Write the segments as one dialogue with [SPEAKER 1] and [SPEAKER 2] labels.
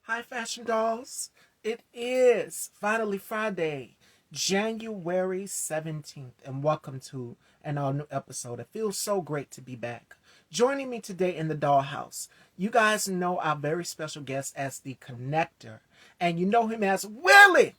[SPEAKER 1] Hi, Fashion Dolls. It is finally Friday, January 17th, and welcome to an all new episode. It feels so great to be back. Joining me today in the dollhouse, you guys know our very special guest as the connector, and you know him as Willie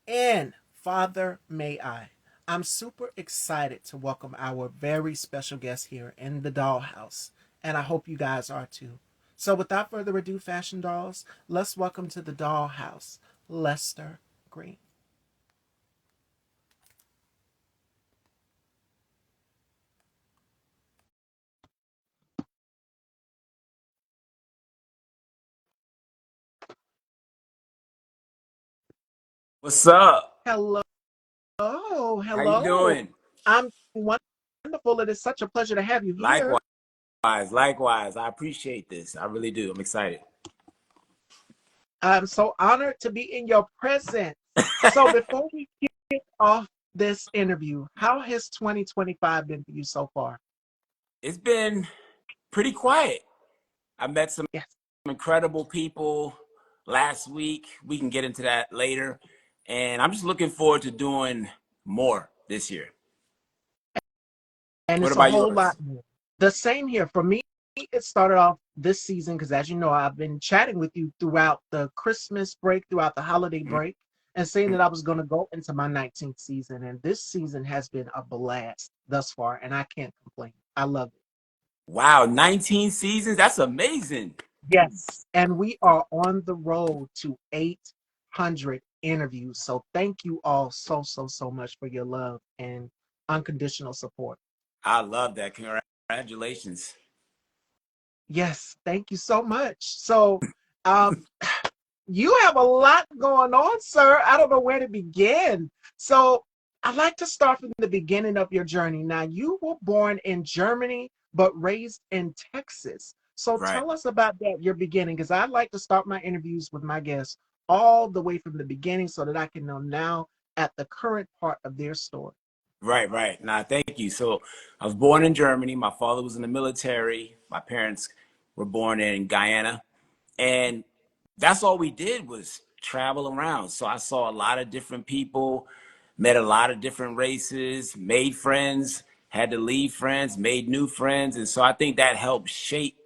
[SPEAKER 1] and Father May I. I'm super excited to welcome our very special guest here in the dollhouse, and I hope you guys are too. So, without further ado, Fashion Dolls, let's welcome to the dollhouse, Lester Greene.
[SPEAKER 2] What's up?
[SPEAKER 1] Hello,
[SPEAKER 2] How you
[SPEAKER 1] hello.
[SPEAKER 2] doing?
[SPEAKER 1] I'm wonderful. It is such a pleasure to have you here.
[SPEAKER 2] Likewise, likewise. I appreciate this. I really do. I'm excited.
[SPEAKER 1] I'm so honored to be in your presence. So, before we kick off this interview, how has 2025 been for you so far?
[SPEAKER 2] It's been pretty quiet. I met some
[SPEAKER 1] Yes.
[SPEAKER 2] incredible people last week. We can get into that later. And I'm just looking forward to doing more this year.
[SPEAKER 1] And
[SPEAKER 2] What
[SPEAKER 1] it's a
[SPEAKER 2] about
[SPEAKER 1] whole lot
[SPEAKER 2] yours?
[SPEAKER 1] more. The same here. For me, it started off this season because, as you know, I've been chatting with you throughout the Christmas break, throughout the holiday break, and saying that I was going to go into my 19th season. And this season has been a blast thus far, and I can't complain. I love it.
[SPEAKER 2] Wow, 19 seasons? That's amazing.
[SPEAKER 1] Yes. And we are on the road to 800 interviews. So thank you all so, so, so much for your love and unconditional support.
[SPEAKER 2] I love that. Congratulations.
[SPEAKER 1] Yes, thank you so much. So, um, you have a lot going on, sir. I don't know where to begin. So, I'd like to start from the beginning of your journey. Now, you were born in Germany, but raised in Texas. So,
[SPEAKER 2] Right.
[SPEAKER 1] tell us about that, your beginning, because I like to start my interviews with my guests all the way from the beginning so that I can know now at the current part of their story.
[SPEAKER 2] Right, right. Nah, thank you. So I was born in Germany. My father was in the military. My parents were born in Guyana. And that's all we did was travel around. So I saw a lot of different people, met a lot of different races, made friends, had to leave friends, made new friends. And so I think that helped shape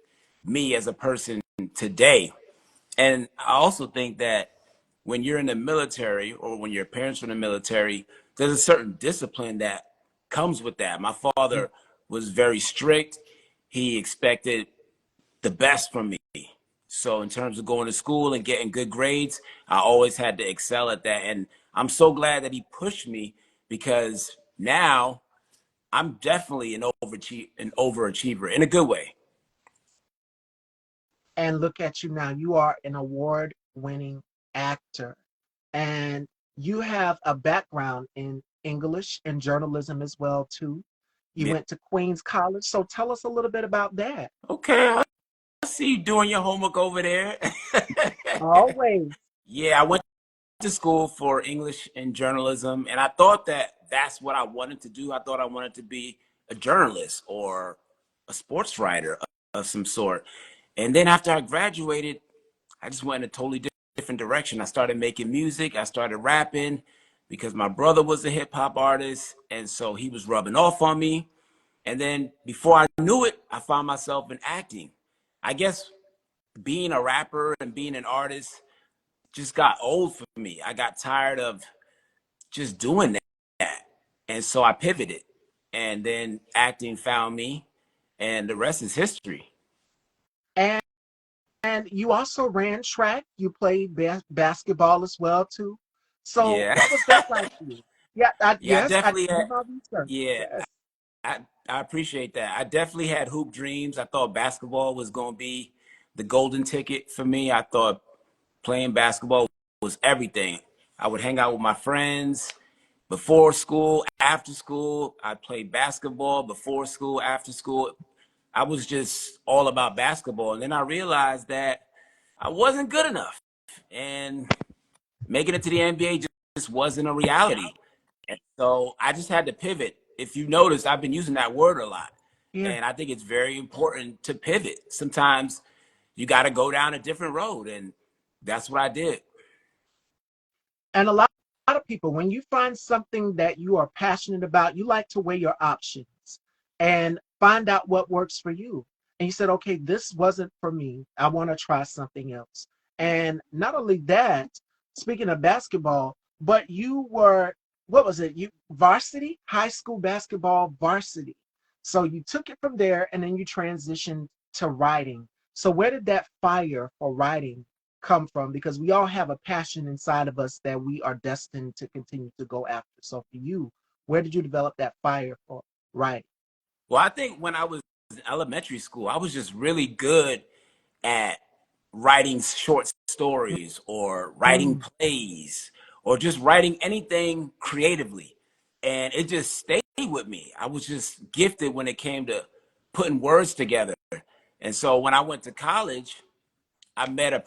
[SPEAKER 2] me as a person today. And I also think that when you're in the military or when your parents are in the military, there's a certain discipline that comes with that. My
[SPEAKER 1] Yeah.
[SPEAKER 2] father was very strict. He expected the best from me. So in terms of going to school and getting good grades, I always had to excel at that. And I'm so glad that he pushed me because now I'm definitely an overachiever in a good way.
[SPEAKER 1] And look at you now. You are an award winning actor. And you have a background in English and journalism as well too. You
[SPEAKER 2] Yeah.
[SPEAKER 1] went to Queens College, so tell us a little bit about that.
[SPEAKER 2] Okay. I see you doing your homework over there.
[SPEAKER 1] Always.
[SPEAKER 2] Yeah, I went to school for English and journalism, and I thought that that's what I wanted to do. I thought I wanted to be a journalist or a sports writer of some sort. And then after I graduated, I just went in a totally different direction. I started making music, I started rapping because my brother was a hip hop artist, and so he was rubbing off on me. And then before I knew it, I found myself in acting. I guess being a rapper and being an artist just got old for me. I got tired of just doing that. And so I pivoted. And then acting found me, and the rest is history.
[SPEAKER 1] And you also ran track. You played basketball as well too. So
[SPEAKER 2] Yeah.
[SPEAKER 1] what was that like for you? Yeah,
[SPEAKER 2] Yeah, I
[SPEAKER 1] yes, I
[SPEAKER 2] definitely had,
[SPEAKER 1] did my research.
[SPEAKER 2] yeah,
[SPEAKER 1] Yes.
[SPEAKER 2] I, I appreciate that. I definitely had hoop dreams. I thought basketball was going to be the golden ticket for me. I thought playing basketball was everything. I would hang out with my friends before school, after school. I'd play basketball before school, after school. I was just all about basketball. And then I realized that I wasn't good enough. And making it to the NBA just wasn't a reality. And so I just had to pivot. If you notice, I've been using that word a lot.
[SPEAKER 1] Yeah.
[SPEAKER 2] And I think it's very important to pivot. Sometimes you got to go down a different road. And that's what I did.
[SPEAKER 1] And a lot of people, when you find something that you are passionate about, you like to weigh your options and find out what works for you. And you said, okay, this wasn't for me. I want to try something else. And not only that, speaking of basketball, but you were, what was it? You varsity, high school basketball varsity. So you took it from there and then you transitioned to writing. So where did that fire for writing come from? Because we all have a passion inside of us that we are destined to continue to go after. So for you, where did you develop that fire for writing?
[SPEAKER 2] Well, I think when I was in elementary school, I was just really good at writing short stories or writing
[SPEAKER 1] Mm.
[SPEAKER 2] plays or just writing anything creatively. And it just stayed with me. I was just gifted when it came to putting words together. And so when I went to college, I met a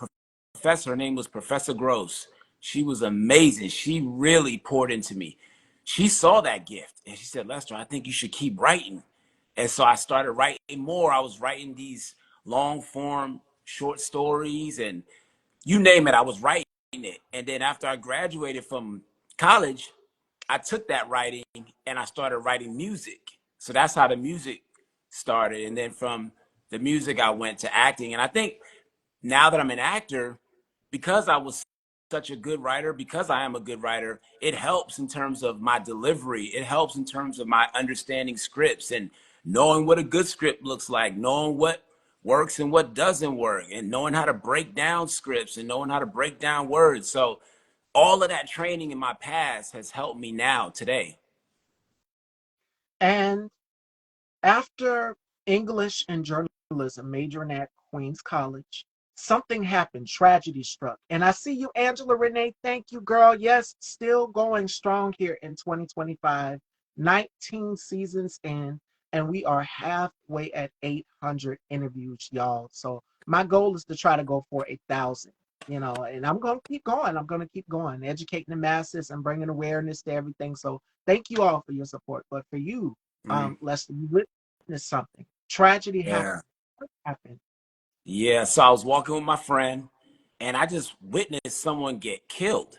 [SPEAKER 2] professor. Her name was Professor Gross. She was amazing. She really poured into me. She saw that gift and she said, Lester, I think you should keep writing. And so I started writing more. I was writing these long form short stories and you name it, I was writing it. And then after I graduated from college, I took that writing and I started writing music. So that's how the music started. And then from the music, I went to acting. And I think now that I'm an actor, because I was such a good writer, because I am a good writer, it helps in terms of my delivery. It helps in terms of my understanding scripts and knowing what a good script looks like, knowing what works and what doesn't work, and knowing how to break down scripts and knowing how to break down words. So all of that training in my past has helped me now today.
[SPEAKER 1] And after English and journalism, majoring at Queens College, something happened. Tragedy struck. And I see you, Angela Renee. Thank you, girl. Yes, still going strong here in 2025. 19 seasons in, and we are halfway at 800 interviews, y'all. So my goal is to try to go for 1,000. And I'm going to keep going. I'm going to keep going, educating the masses and bringing awareness to everything. So thank you all for your support. But for you,
[SPEAKER 2] Mm,
[SPEAKER 1] Lester, you witnessed something. Tragedy
[SPEAKER 2] yeah.
[SPEAKER 1] happened. What happened?
[SPEAKER 2] Yeah. So I was walking with my friend and I just witnessed someone get killed,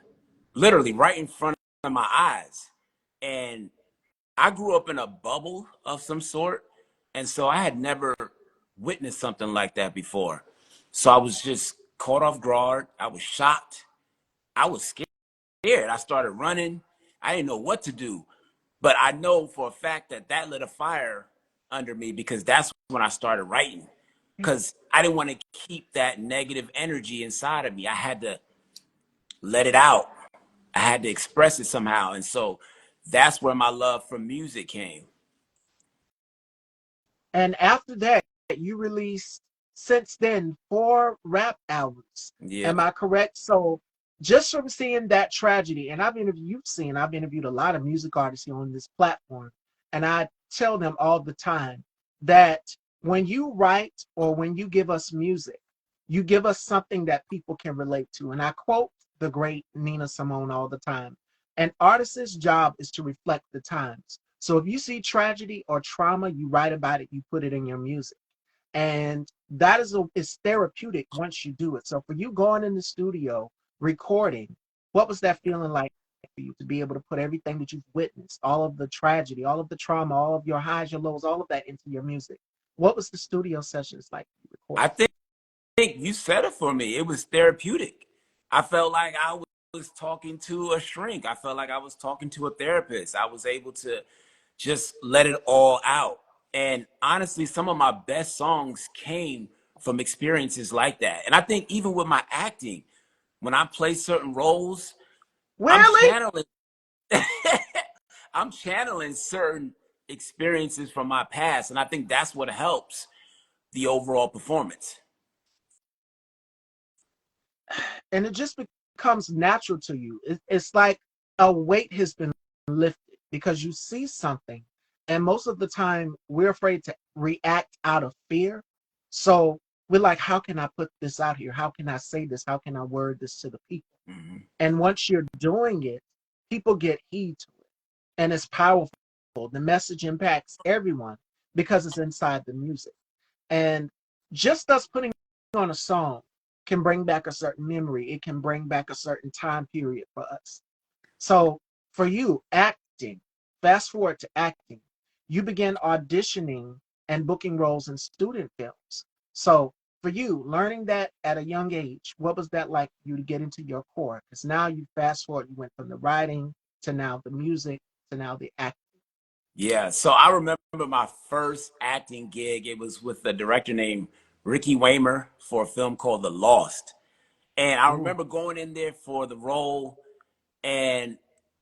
[SPEAKER 2] literally right in front of my eyes. And I grew up in a bubble of some sort. And so I had never witnessed something like that before. So I was just caught off guard. I was shocked. I was scared. I started running. I didn't know what to do. But I know for a fact that that lit a fire under me because that's when I started writing. Because I didn't want to keep that negative energy inside of me. I had to let it out. I had to express it somehow. And so that's where my love for music came.
[SPEAKER 1] And after that, you released since then 4 rap albums. Am
[SPEAKER 2] Yeah.
[SPEAKER 1] I correct? So just from seeing that tragedy, and I've interviewed a lot of music artists here on this platform, and I tell them all the time that when you write or when you give us music, you give us something that people can relate to. And I quote the great Nina Simone all the time. An artist's job is to reflect the times. So if you see tragedy or trauma, you write about it, you put it in your music. And that is therapeutic once you do it. So for you going in the studio, recording, what was that feeling like for you to be able to put everything that you've witnessed, all of the tragedy, all of the trauma, all of your highs, your lows, all of that into your music? What was the studio sessions like
[SPEAKER 2] I
[SPEAKER 1] recording?
[SPEAKER 2] think you said it for me. It was therapeutic. I felt like I was talking to a shrink. I felt like I was talking to a therapist. I was able to just let it all out. And honestly, some of my best songs came from experiences like that. And I think even with my acting, when I play certain roles, I'm
[SPEAKER 1] Really?
[SPEAKER 2] channeling I'm channeling certain experiences from my past. And I think that's what helps the overall performance.
[SPEAKER 1] And it just becomes natural to you. It's like a weight has been lifted because you see something, and most of the time we're afraid to react out of fear. So we're like, how can I put this out here? How can I say this? How can I word this to the people?
[SPEAKER 2] Mm-hmm.
[SPEAKER 1] And once you're doing it, people get heed to it, and it's powerful. The message impacts everyone because it's inside the music. And just us putting on a song can bring back a certain memory. It can bring back a certain time period for us. So for you, acting, fast forward to acting, you began auditioning and booking roles in student films. So for you, learning that at a young age, what was that like for you to get into your core? Because now you fast forward, you went from the writing to now the music to now the acting.
[SPEAKER 2] Yeah, so I remember my first acting gig. It was with a director named Ricky Waymer for a film called The Lost. And I
[SPEAKER 1] Ooh.
[SPEAKER 2] remember going in there for the role and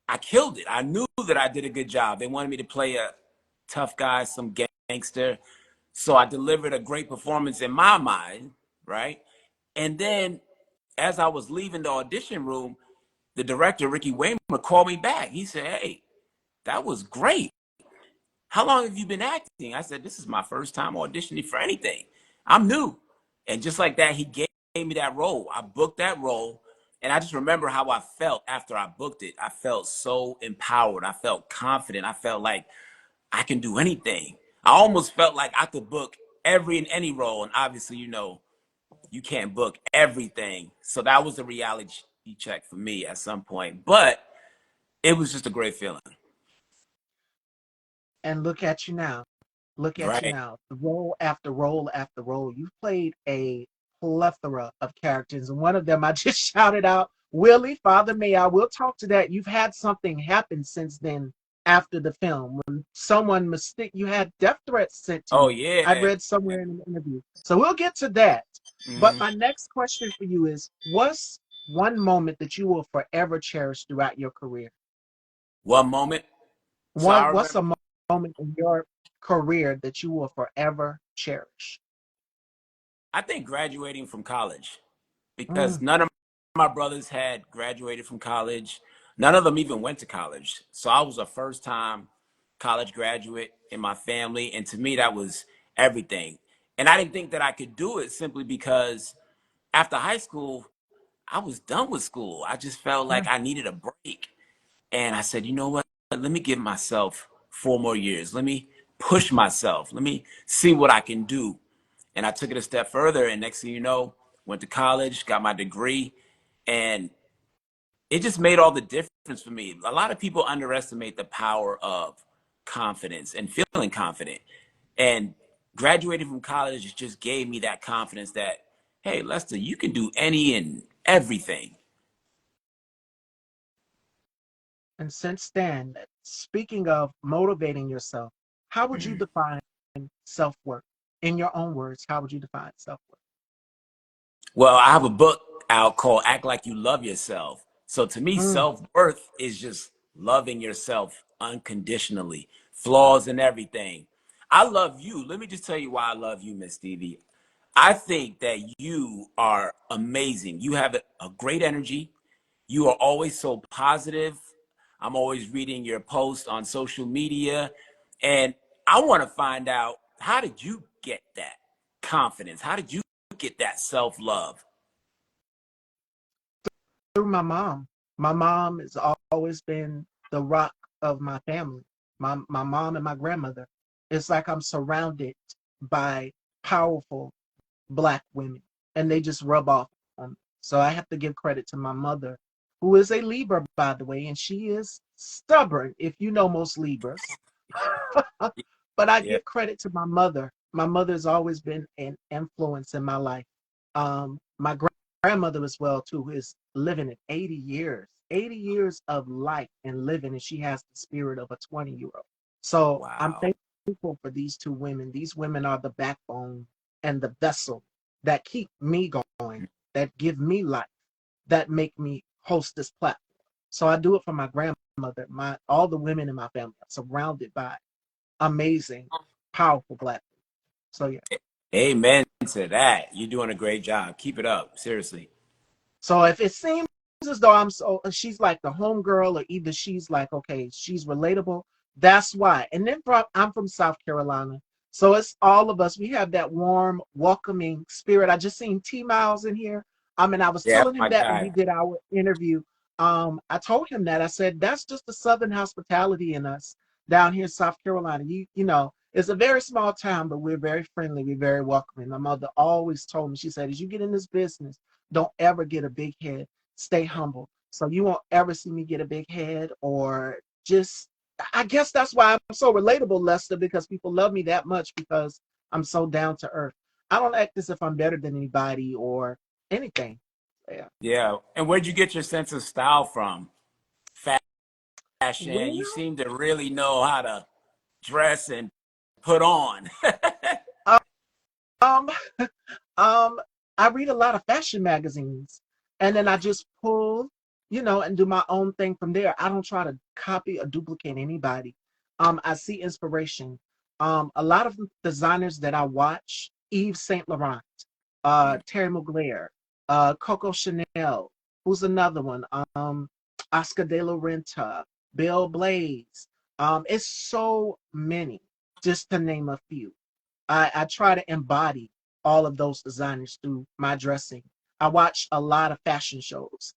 [SPEAKER 2] I killed it. I knew that I did a good job. They wanted me to play a tough guy, some gangster. So I delivered a great performance in my mind, right? And then as I was leaving the audition room, the director, Ricky Waymer, called me back. He said, "Hey, that was great. How long have you been acting?" I said, "This is my first time auditioning for anything. I'm new." And just like that, he gave me that role. I booked that role. And I just remember how I felt after I booked it. I felt so empowered. I felt confident. I felt like I can do anything. I almost felt like I could book every and any role. And obviously, you can't book everything. So that was a reality check for me at some point. But it was just a great feeling.
[SPEAKER 1] And look at you now. Look at you
[SPEAKER 2] Right.
[SPEAKER 1] now. Role after role after role. You've played a plethora of characters. And one of them I just shouted out, Willie, Father May I. We'll talk to that. You've had something happen since then after the film. When someone you had death threats sent to
[SPEAKER 2] Oh,
[SPEAKER 1] you. I'd
[SPEAKER 2] yeah.
[SPEAKER 1] read somewhere in an interview. So we'll get to that. But
[SPEAKER 2] Hmm.
[SPEAKER 1] my next question for you is, what's one moment that you will forever cherish throughout your career?
[SPEAKER 2] One moment. So I
[SPEAKER 1] What's
[SPEAKER 2] remember,
[SPEAKER 1] a moment in your career that you will forever cherish?
[SPEAKER 2] I think graduating from college, because
[SPEAKER 1] Mm,
[SPEAKER 2] none of my brothers had graduated from college. None of them even went to college. So I was a first time college graduate in my family. And to me, that was everything. And I didn't think that I could do it simply because after high school, I was done with school. I just felt like
[SPEAKER 1] mm.
[SPEAKER 2] I needed a break. And I said, you know what? Let me give myself 4 more years. Let me push myself. Let me see what I can do. And I took it a step further. And next thing you know, went to college, got my degree, and it just made all the difference for me. A lot of people underestimate the power of confidence and feeling confident. And graduating from college just gave me that confidence that, hey, Lester, you can do any and everything.
[SPEAKER 1] And since then, speaking of motivating yourself, how would you
[SPEAKER 2] Mhm.
[SPEAKER 1] define self worth? In your own words, how would you define self worth?
[SPEAKER 2] Well, I have a book out called Act Like You Love Yourself. So to me,
[SPEAKER 1] Mm,
[SPEAKER 2] self worth is just loving yourself unconditionally, flaws and everything. I love you. Let me just tell you why I love you, Miss Stevie. I think that you are amazing. You have a great energy. You are always so positive. I'm always reading your posts on social media. And I want to find out, how did you get that confidence? How did you get that self love?
[SPEAKER 1] through my mom. My mom has always been the rock of my family. My mom and my grandmother. It's like I'm surrounded by powerful Black women, and they just rub off on me. So I have to give credit to my mother, who is a Libra, by the way, and she is stubborn, if you know most Libras. But I
[SPEAKER 2] Yeah.
[SPEAKER 1] give credit to my mother. My mother's always been an influence in my life. My grandmother as well too, who is living at 80 years, 80 years of life and living, and she has the spirit of a 20-year-old. So I'm
[SPEAKER 2] Wow.
[SPEAKER 1] thankful for these two women. These women are the backbone and the vessel that keep me going, that give me life, that make me host this platform. So I do it for my grandmother, my all the women in my family are surrounded by amazing, powerful Black people. So yeah.
[SPEAKER 2] Amen to that. You're doing a great job. Keep it up. Seriously.
[SPEAKER 1] So if it seems as though I'm so she's like the homegirl, or either she's like, okay, she's relatable, that's why. And then I'm from South Carolina. So it's all of us. We have that warm, welcoming spirit. I just seen T Miles in here. And I was
[SPEAKER 2] Yeah,
[SPEAKER 1] telling him
[SPEAKER 2] my
[SPEAKER 1] that when we
[SPEAKER 2] guy.
[SPEAKER 1] did our interview. I told him that. I said, that's just the Southern hospitality in us down here in South Carolina. You know, It's a very small town, but we're very friendly. We're very welcoming. My mother always told me, she said, as you get in this business, don't ever get a big head. Stay humble. So you won't ever see me get a big head or just, I guess that's why I'm so relatable, Lester, because people love me that much because I'm so down to earth. I don't act as if I'm better than anybody or anything. Yeah.
[SPEAKER 2] Yeah. And where'd you get your sense of style from? Fashion. You
[SPEAKER 1] Well,
[SPEAKER 2] seem to really know how to dress and put on.
[SPEAKER 1] um, Um, I read a lot of fashion magazines and then I just pull, and do my own thing from there. I don't try to copy or duplicate anybody. I see inspiration. A lot of designers that I watch, Yves Saint Laurent, Terry Mugler, Coco Chanel, who's another one? Oscar de la Renta, Bill Blaze. It's so many, just to name a few. I try to embody all of those designers through my dressing. I watch a lot of fashion shows.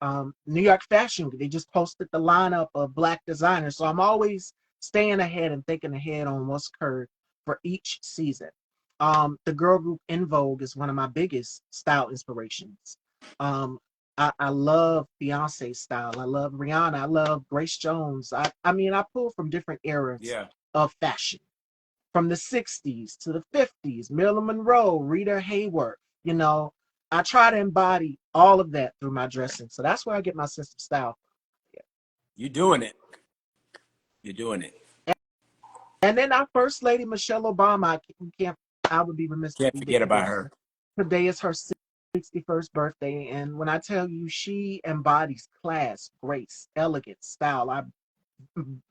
[SPEAKER 1] New York Fashion Week, they just posted the lineup of Black designers. So I'm always staying ahead and thinking ahead on what's current for each season. The girl group In Vogue is one of my biggest style inspirations. Um, I love Beyonce's style. I love Rihanna. I love Grace Jones. I mean, I pull from different eras
[SPEAKER 2] Yeah.
[SPEAKER 1] of fashion from the 60s to the 50s, Marilyn Monroe, Rita Hayworth, you know, I try to embody all of that through my dressing. So that's where I get my sense of style. Yeah.
[SPEAKER 2] You're doing it. You're doing it.
[SPEAKER 1] And then our first lady, Michelle Obama, I would be remiss if
[SPEAKER 2] Can't
[SPEAKER 1] we
[SPEAKER 2] forget
[SPEAKER 1] didn't
[SPEAKER 2] about
[SPEAKER 1] get
[SPEAKER 2] her.
[SPEAKER 1] her. Today is her 61st birthday. And when I tell you she embodies class, grace, elegance, style,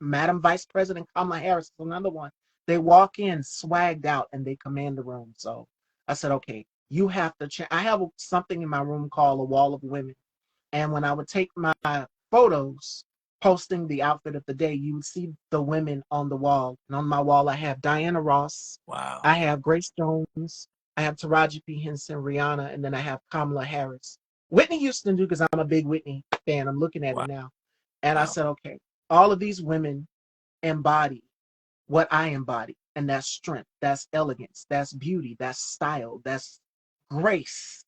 [SPEAKER 1] Madam Vice President Kamala Harris is another one. They walk in swagged out and they command the room. So I said, okay, you have to change. I have something in my room called a wall of women. And when I would take my photos posting the outfit of the day, you would see the women on the wall. And on my wall, I have Diana Ross,
[SPEAKER 2] Wow.
[SPEAKER 1] I have Grace Jones, I have Taraji P. Henson, Rihanna, and then I have Kamala Harris. Whitney Houston, too, because I'm a big Whitney fan. I'm looking at it
[SPEAKER 2] Wow.
[SPEAKER 1] now. And I
[SPEAKER 2] Wow.
[SPEAKER 1] said, okay, all of these women embody what I embody, and that's strength, that's elegance, that's beauty, that's style, that's grace,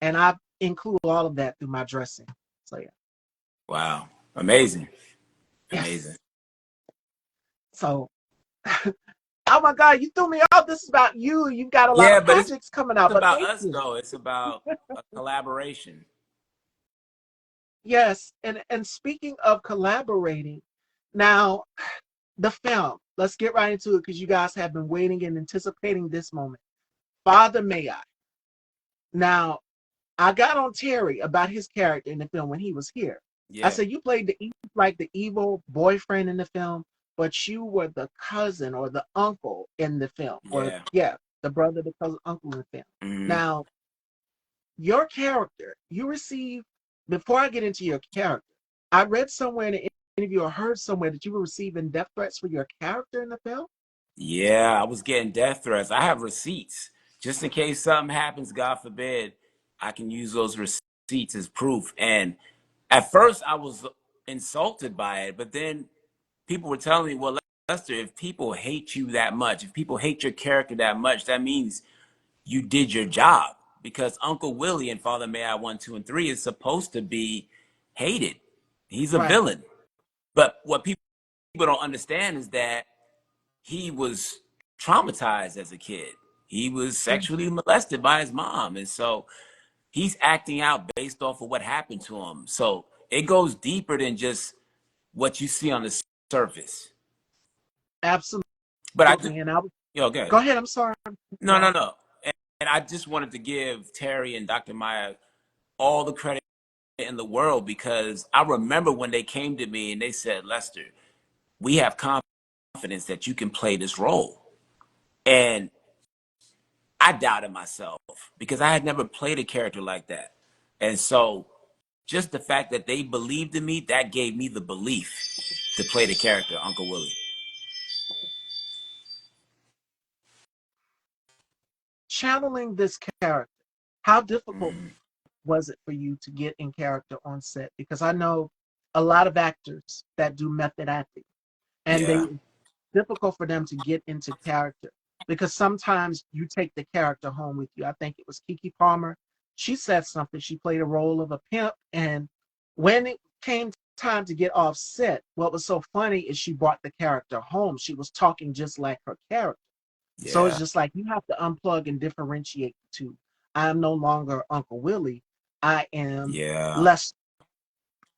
[SPEAKER 1] and I include all of that through my dressing. So yeah,
[SPEAKER 2] Wow. Amazing. Amazing.
[SPEAKER 1] yes. So, oh my God, you threw me off. This is about you. You've got a lot
[SPEAKER 2] Yeah,
[SPEAKER 1] of
[SPEAKER 2] but it's
[SPEAKER 1] projects coming out, but
[SPEAKER 2] about
[SPEAKER 1] thank
[SPEAKER 2] us
[SPEAKER 1] you.
[SPEAKER 2] though. It's about a collaboration.
[SPEAKER 1] Yes, and speaking of collaborating, now the film. Let's get right into it because you guys have been waiting and anticipating this moment. Father May I. Now, I got on Terry about his character in the film when he was here. I
[SPEAKER 2] Yeah.
[SPEAKER 1] said, you played like the evil boyfriend in the film, but you were the cousin or the uncle in the film, or
[SPEAKER 2] Yeah.
[SPEAKER 1] yeah, the brother, the cousin, uncle in the film.
[SPEAKER 2] Mm-hmm.
[SPEAKER 1] Now, your character, you received, before I get into your character, I read somewhere in an interview or heard somewhere that you were receiving death threats for your character in the film.
[SPEAKER 2] Yeah, I was getting death threats. I have receipts just in case something happens, God forbid. I can use those receipts as proof. And at first, I was insulted by it, but then people were telling me, "Well, Lester, if people hate you that much, if people hate your character that much, that means you did your job." Because Uncle Willie in Father May I 1, 2, and 3 is supposed to be hated. He's a
[SPEAKER 1] Right.
[SPEAKER 2] villain. But what people don't understand is that he was traumatized as a kid. He was
[SPEAKER 1] Mm,
[SPEAKER 2] sexually molested by his mom. And so he's acting out based off of what happened to him. So it goes deeper than just what you see on the surface.
[SPEAKER 1] absolutely.
[SPEAKER 2] But I just,
[SPEAKER 1] And I was,
[SPEAKER 2] good.
[SPEAKER 1] go ahead. I'm sorry.
[SPEAKER 2] No, no, no. And I just wanted to give Terry and Dr. Maya all the credit in the world because I remember when they came to me and they said, Lester, we have confidence that you can play this role. And I doubted myself because I had never played a character like that. And so just the fact that they believed in me, that gave me the belief to play the character, Uncle Willie.
[SPEAKER 1] Channeling this character, how difficult was it for you to get in character on set? Because I know a lot of actors that do method acting, and they
[SPEAKER 2] Yeah.
[SPEAKER 1] it's difficult for them to get into character. because sometimes you take the character home with you. I think it was Kiki Palmer. She said something. She played a role of a pimp, and when it came time to get off set, what was so funny is she brought the character home. She was talking just like her character. So it's
[SPEAKER 2] Yeah.
[SPEAKER 1] just like you have to unplug and differentiate the two. I am no longer Uncle Willie. I am
[SPEAKER 2] Yeah.
[SPEAKER 1] less,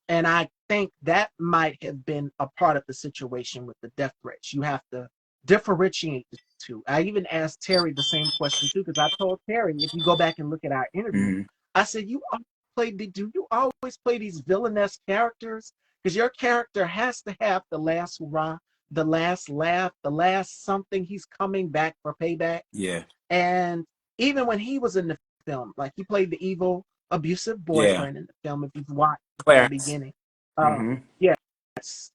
[SPEAKER 1] and I think that might have been a part of the situation with the death threats. You have to differentiate the two. I even asked Terry the same question too, because I told Terry, if you go back and look at our interview,
[SPEAKER 2] Hmm.
[SPEAKER 1] I said, do you always play these villainous characters? Because your character has to have the last hurrah, the last laugh, the last something. He's coming back for payback.
[SPEAKER 2] Yeah.
[SPEAKER 1] And even when he was in the film, like he played the evil, abusive
[SPEAKER 2] Yeah.
[SPEAKER 1] boyfriend in the film, if you've watched from the
[SPEAKER 2] Clarence.
[SPEAKER 1] beginning.
[SPEAKER 2] Hmm.
[SPEAKER 1] Yes.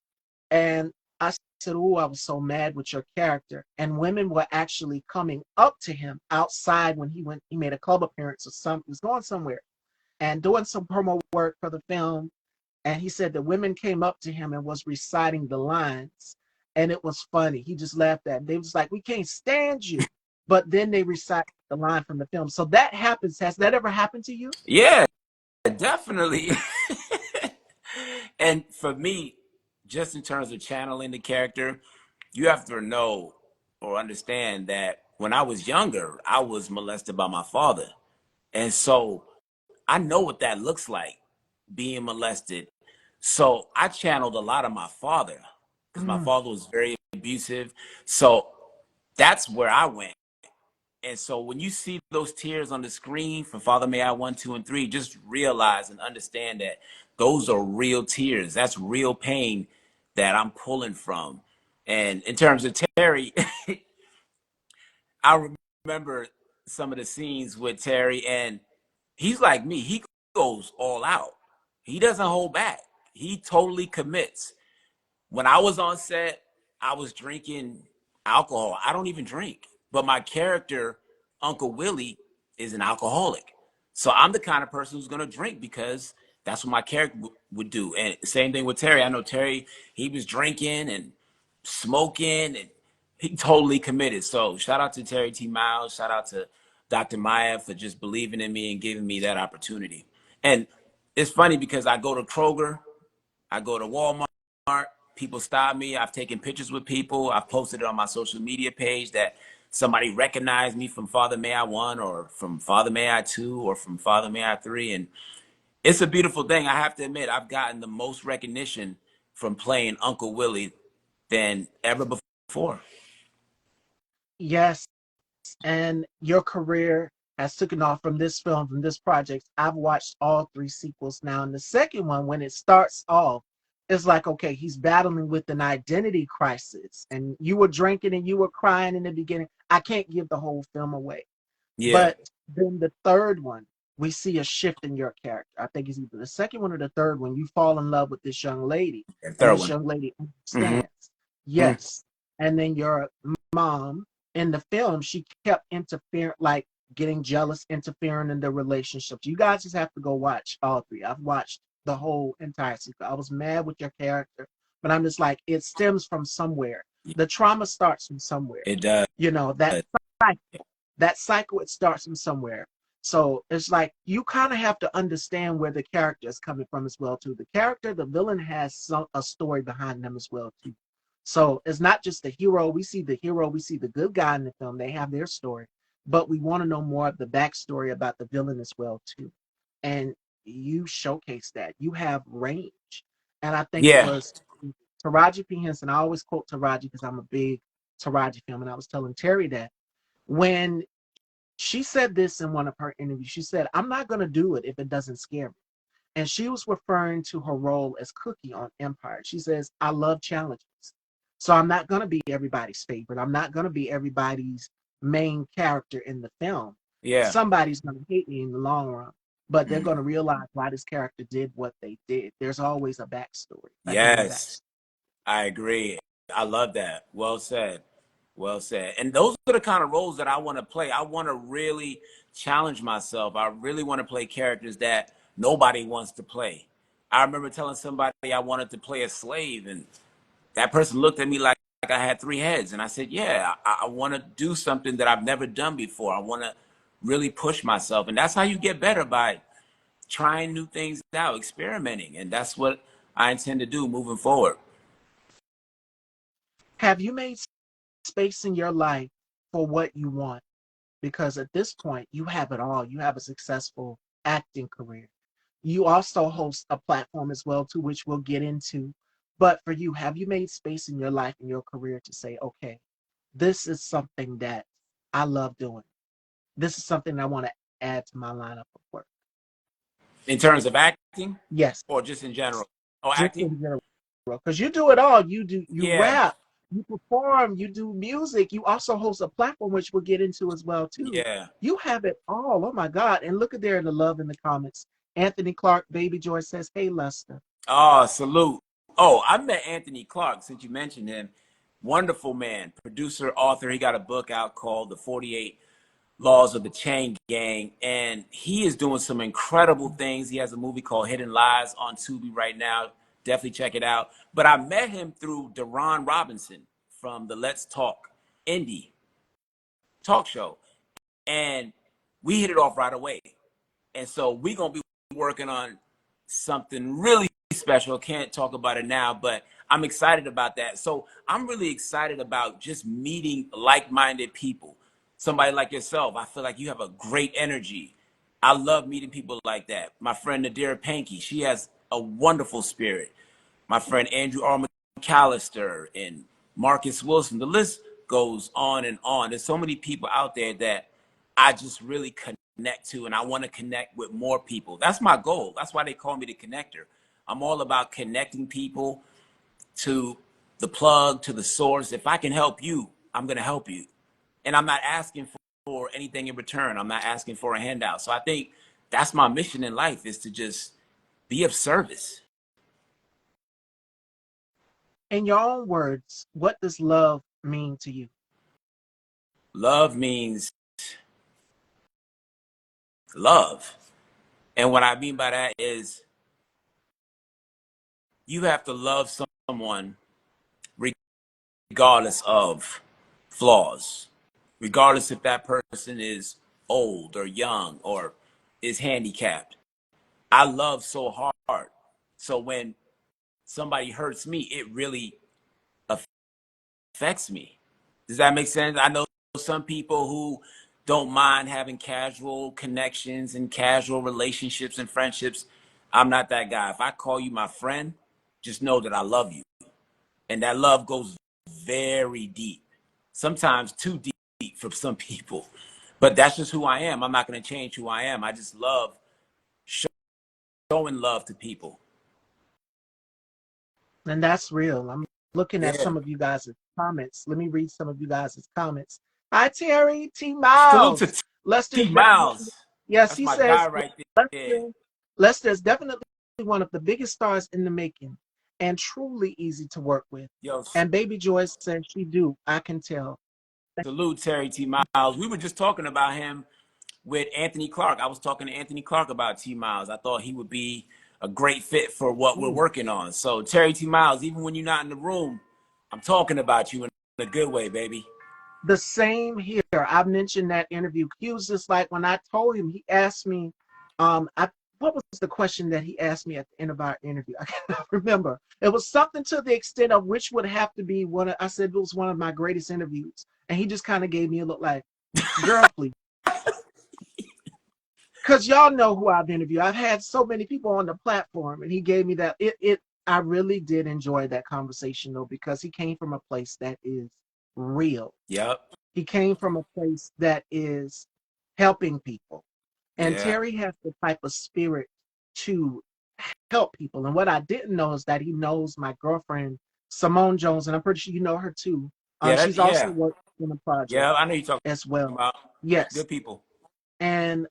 [SPEAKER 1] And I said, oh, I was so mad with your character. And women were actually coming up to him outside when he made a club appearance or something. He was going somewhere and doing some promo work for the film. And he said the women came up to him and was reciting the lines. And it was funny. He just laughed at it. They was like, we can't stand you. But then they recite the line from the film. So that happens. Has that ever happened to you?
[SPEAKER 2] Yeah, definitely. And for me, just in terms of channeling the character, you have to know or understand that when I was younger, I was molested by my father. And so I know what that looks like, being molested. So I channeled a lot of my father because my
[SPEAKER 1] Mm.
[SPEAKER 2] father was very abusive. So that's where I went. And so when you see those tears on the screen for Father May I 1, 2, and 3, just realize and understand that those are real tears. That's real pain that I'm pulling from. And in terms of Terry, I remember some of the scenes with Terry, and he's like me. He goes all out. He doesn't hold back. He totally commits. When I was on set, I was drinking alcohol. I don't even drink, but my character, Uncle Willie, is an alcoholic. So I'm the kind of person who's going to drink because that's what my character would do. And same thing with Terry. I know Terry, he was drinking and smoking, and he totally committed. So shout out to Terry T. Miles. Shout out to Dr. Maya for just believing in me and giving me that opportunity. And it's funny because I go to Kroger, I go to Walmart, people stop me. I've taken pictures with people. I've posted it on my social media page that somebody recognized me from Father May I 1 or from Father May I 2 or from Father May I 3. And it's a beautiful thing. I have to admit, I've gotten the most recognition from playing Uncle Willie than ever before.
[SPEAKER 1] Yes. And your career has taken off from this film, from this project. I've watched all three sequels now. And the second one, when it starts off, it's like, okay, he's battling with an identity crisis. And you were drinking and you were crying in the beginning. I can't give the whole film away.
[SPEAKER 2] Yeah,
[SPEAKER 1] But then the third one, we see a shift in your character. I think it's either the second one or the third one. You fall in love with this young lady,
[SPEAKER 2] and
[SPEAKER 1] and
[SPEAKER 2] third
[SPEAKER 1] this
[SPEAKER 2] one.
[SPEAKER 1] young lady
[SPEAKER 2] Hmm.
[SPEAKER 1] understands. Yes. And then your mom in the film, she kept interfering, like getting jealous, interfering in the relationships. You guys just have to go watch all three. I've watched the whole entire sequel. I was mad with your character, but I'm just like, it stems from somewhere. The trauma starts from somewhere.
[SPEAKER 2] It does.
[SPEAKER 1] You know, that cycle, it starts from somewhere. So it's like you kind of have to understand where the character is coming from as well too. The character, the villain has a story behind them as well too. So it's not just the hero. We see the hero, we see the good guy in the film. They have their story, but we want to know more of the backstory about the villain as well too. And you showcase that. You have range, and I think it
[SPEAKER 2] Yeah,
[SPEAKER 1] was Taraji P Henson. I always quote Taraji because I'm a big Taraji fan, and I was telling Terry that when she said this in one of her interviews. She said, I'm not going to do it if it doesn't scare me. And she was referring to her role as Cookie on Empire. She says, I love challenges. So I'm not going to be everybody's favorite. I'm not going to be everybody's main character in the film.
[SPEAKER 2] yeah.
[SPEAKER 1] Somebody's going to hate me in the long run, but they're going
[SPEAKER 2] Mm.
[SPEAKER 1] to realize why this character did what they did. There's always a backstory, a hidden
[SPEAKER 2] Yes.
[SPEAKER 1] backstory.
[SPEAKER 2] I agree. I love that. Well said. Well said. And those are the kind of roles that I want to play. I want to really challenge myself. I really want to play characters that nobody wants to play. I remember telling somebody I wanted to play a slave, and that person looked at me like I had three heads. And I said, yeah, I want to do something that I've never done before. I want to really push myself. And that's how you get better, by trying new things out, experimenting. And that's what I intend to do moving forward.
[SPEAKER 1] Have you made space in your life for what you want? Because at this point, you have it all. You have a successful acting career. You also host a platform as well, to which we'll get into. But for you, have you made space in your life and your career to say, okay, this is something that I love doing. This is something I want to add to my lineup of work.
[SPEAKER 2] In terms of acting,
[SPEAKER 1] Yes,
[SPEAKER 2] or just in general? Oh,
[SPEAKER 1] just
[SPEAKER 2] acting?
[SPEAKER 1] in general, because you do it all. You
[SPEAKER 2] Yeah,
[SPEAKER 1] rap, you perform, you do music. You also host a platform, which we'll get into as well too.
[SPEAKER 2] yeah.
[SPEAKER 1] You have it all. Oh my God! And look at there in the love in the comments. Anthony Clark, Baby Joy says, "Hey Lester."
[SPEAKER 2] Oh, salute. Oh, I met Anthony Clark, since you mentioned him. Wonderful man, producer, author. He got a book out called The 48 Laws of the Chain Gang, and he is doing some incredible things. He has a movie called Hidden Lies on Tubi right now. Definitely check it out. But I met him through Deron Robinson from the Let's Talk Indie talk show, and we hit it off right away. And so we're gonna be working on something really special. Can't talk about it now, but I'm excited about that. So I'm really excited about just meeting like-minded people. Somebody like yourself, I feel like you have a great energy. I love meeting people like that. My friend Nadira Pankey, she has a wonderful spirit. My friend Andrew R. McAllister and Marcus Wilson. The list goes on and on. There's so many people out there that I just really connect to, and I want to connect with more people. That's my goal. That's why they call me the connector. I'm all about connecting people to the plug, to the source. If I can help you, I'm going to help you. And I'm not asking for anything in return. I'm not asking for a handout. So I think that's my mission in life, is to just be of service.
[SPEAKER 1] In your own words, what does love mean to you?
[SPEAKER 2] Love means love. And what I mean by that is you have to love someone regardless of flaws, regardless if that person is old or young or is handicapped. I love so hard. So when somebody hurts me, it really affects me. Does that make sense? I know some people who don't mind having casual connections and casual relationships and friendships. I'm not that guy. If I call you my friend, just know that I love you. And that love goes very deep, sometimes too deep for some people. But that's just who I am. I'm not going to change who I am. I just love showing love to people.
[SPEAKER 1] And that's real. I'm looking at
[SPEAKER 2] Yeah.
[SPEAKER 1] some of you guys' comments. Let me read some of you guys' comments. Hi, Terry T.
[SPEAKER 2] Salute
[SPEAKER 1] Miles.
[SPEAKER 2] to
[SPEAKER 1] Lester
[SPEAKER 2] T
[SPEAKER 1] is definitely,
[SPEAKER 2] Miles.
[SPEAKER 1] yes,
[SPEAKER 2] That's
[SPEAKER 1] he
[SPEAKER 2] my guy
[SPEAKER 1] says,
[SPEAKER 2] right there.
[SPEAKER 1] Lester, Lester is definitely one of the biggest stars in the making and truly easy to work with.
[SPEAKER 2] Yo,
[SPEAKER 1] And Baby Joyce says she do. I can tell.
[SPEAKER 2] salute Terry T Miles. We were just talking about him with Anthony Clark. I was talking to Anthony Clark about T Miles. I thought he would be a great fit for what we're working on. So Terry T Miles, even when you're not in the room, I'm talking about you in a good way, baby.
[SPEAKER 1] The same here. I mentioned that interview. He was just like, when I told him, he asked me, what was the question that he asked me at the end of our interview? I can't remember. It was something to the extent of which would have to be one of, I said it was one of my greatest interviews. And he just kind of gave me a look like, girl, please. Because y'all know who I've interviewed. I've had so many people on the platform, and he gave me that. I really did enjoy that conversation, though, because he came from a place that is real.
[SPEAKER 2] Yep.
[SPEAKER 1] He came from a place that is helping people. And
[SPEAKER 2] Yeah.
[SPEAKER 1] Terry has the type of spirit to help people. And what I didn't know is that he knows my girlfriend, Simone Jones, and I'm pretty sure you know her too.
[SPEAKER 2] Yeah.
[SPEAKER 1] She's also
[SPEAKER 2] Yeah.
[SPEAKER 1] worked on a project
[SPEAKER 2] Yeah. I know you're talking
[SPEAKER 1] as well.
[SPEAKER 2] about
[SPEAKER 1] Yes.
[SPEAKER 2] good people.
[SPEAKER 1] And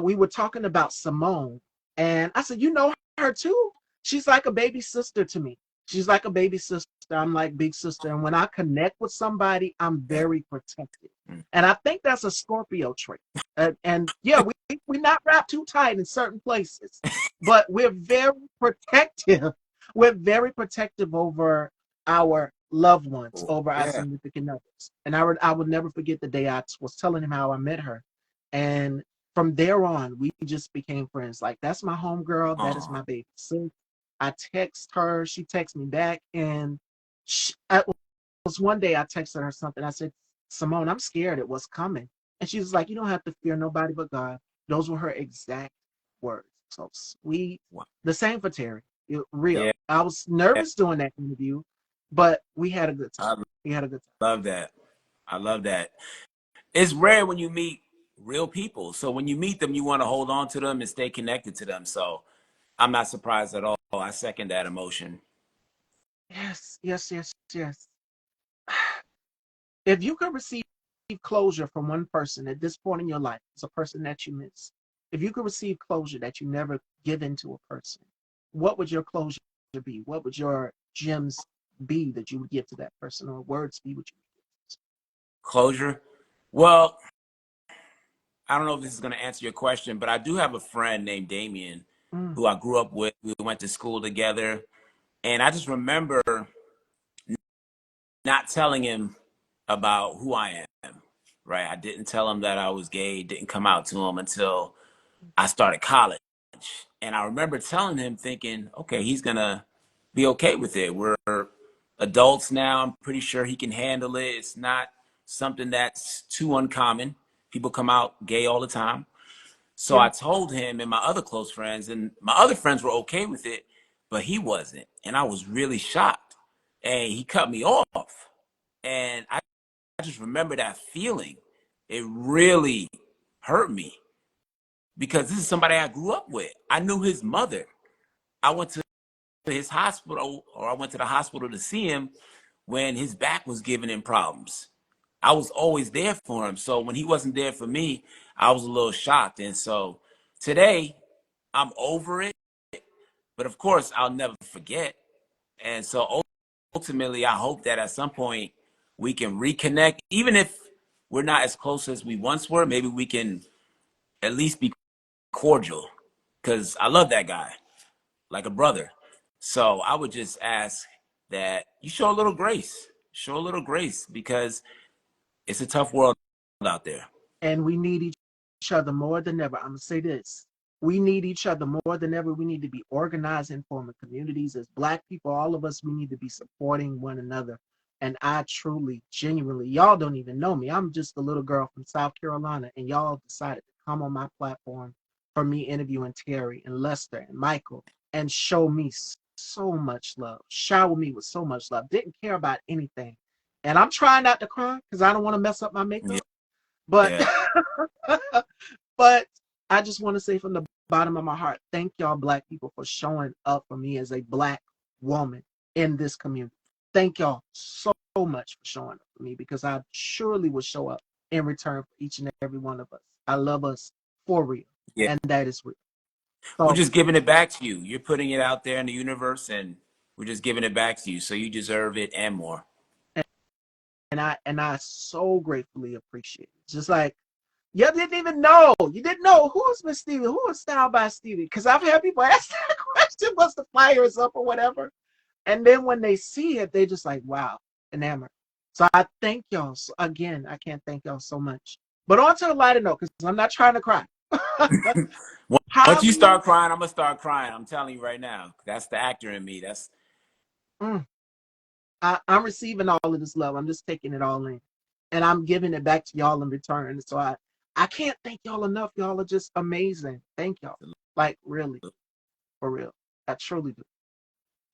[SPEAKER 1] we were talking about Simone, and I said, you know her too? She's like a baby sister to me. She's like a baby sister. I'm like big sister. And when I connect with somebody, I'm
[SPEAKER 2] Yeah.
[SPEAKER 1] very protective. And I think that's a Scorpio trait. And yeah, we not wrapped too tight in certain places, but we're very protective. We're very protective over our loved ones
[SPEAKER 2] Oh,
[SPEAKER 1] over our
[SPEAKER 2] yeah.
[SPEAKER 1] significant others. And I would never forget the day I was telling him how I met her. And from there on, we just became friends. Like, that's my homegirl. That is
[SPEAKER 2] Oh,
[SPEAKER 1] my baby. So I text her. She texts me back. And it was one day I texted her something. I said, Simone, I'm scared at what's coming. And she was like, you don't have to fear nobody but God. Those were her exact words. So sweet.
[SPEAKER 2] wow.
[SPEAKER 1] The same for Terry. Real.
[SPEAKER 2] Yeah.
[SPEAKER 1] I was nervous doing that interview, but we had a good time.
[SPEAKER 2] I
[SPEAKER 1] We had a good
[SPEAKER 2] love that. I love that. It's rare when you meet real people. So when you meet them, you want to hold on to them and stay connected to them. So I'm not surprised at all. I second that emotion.
[SPEAKER 1] time. Yes, yes, yes, yes. If you could receive closure from one person at this point in your life, it's a person that you miss. If you could receive closure that you never give into a person, what would your closure be? What would your gems be that you would give to that person, or words be what you
[SPEAKER 2] Closure. Well, I don't know if this is going to answer your question, but I do have a friend named Damien
[SPEAKER 1] would?
[SPEAKER 2] who I grew up with. We went to school together. And I just remember not telling him about who I am, right? I didn't tell him that I was gay, didn't come out to him until I started college. And I remember telling him, thinking, okay, he's going to be okay with it. We're adults now. I'm pretty sure he can handle it. It's not something that's too uncommon. People come out gay all the time. So
[SPEAKER 1] Yeah.
[SPEAKER 2] I told him and my other close friends, and my other friends were okay with it, but he wasn't. And I was really shocked. And he cut me off. And I just remember that feeling. It really hurt me because this is somebody I grew up with. I knew his mother. I went to his hospital, or I went to the hospital to see him when his back was giving him problems. I was always there for him. So when he wasn't there for me, I was a little shocked. And so today, I'm over it. But of course, I'll never forget. And so ultimately, I hope that at some point we can reconnect, even if we're not as close as we once were. Maybe we can at least be cordial because I love that guy like a brother. So I would just ask that you show a little grace because it's a tough world out there.
[SPEAKER 1] And we need each other more than ever. I'm gonna say this: we need each other more than ever. We need to be organized and forming communities as Black people. All of us, we need to be supporting one another. And I truly, genuinely, y'all don't even know me. I'm just a little girl from South Carolina, and y'all decided to come on my platform for me interviewing Terry and Lester and Michael and show me so much love, shower me with so much love. Didn't care about anything. And I'm trying not to cry because I don't want to mess up my
[SPEAKER 2] Yeah.
[SPEAKER 1] makeup. But
[SPEAKER 2] Yeah.
[SPEAKER 1] but I just want to say from the bottom of my heart, thank y'all Black people for showing up for me as a Black woman in this community. Thank y'all so much for showing up for me because I surely will show up in return for each and every one of us. I love us for real,
[SPEAKER 2] Yeah.
[SPEAKER 1] and that is real.
[SPEAKER 2] We're
[SPEAKER 1] So,
[SPEAKER 2] just giving it back to you. You're putting it out there in the universe and we're just giving it back to you. So you deserve it and more.
[SPEAKER 1] and I so gratefully appreciate it. Just like you didn't even know. You didn't know who was Miss Stevie, who was Styled by Stevie. Because I've had people ask that question, what's the flyers up or whatever. And then when they see it, they just like, wow, enamored. So I thank y'all. So again, I can't thank y'all so much. But on to a lighter note, because I'm not trying to cry.
[SPEAKER 2] Once you
[SPEAKER 1] Polly,
[SPEAKER 2] start crying, I'm gonna start crying. I'm telling you right now. That's the actor in me. That's
[SPEAKER 1] mm, I'm receiving all of this love. I'm just taking it all in. And I'm giving it back to y'all in return. So I can't thank y'all enough. Y'all are just amazing. Thank y'all. Like, really, for real. I truly do.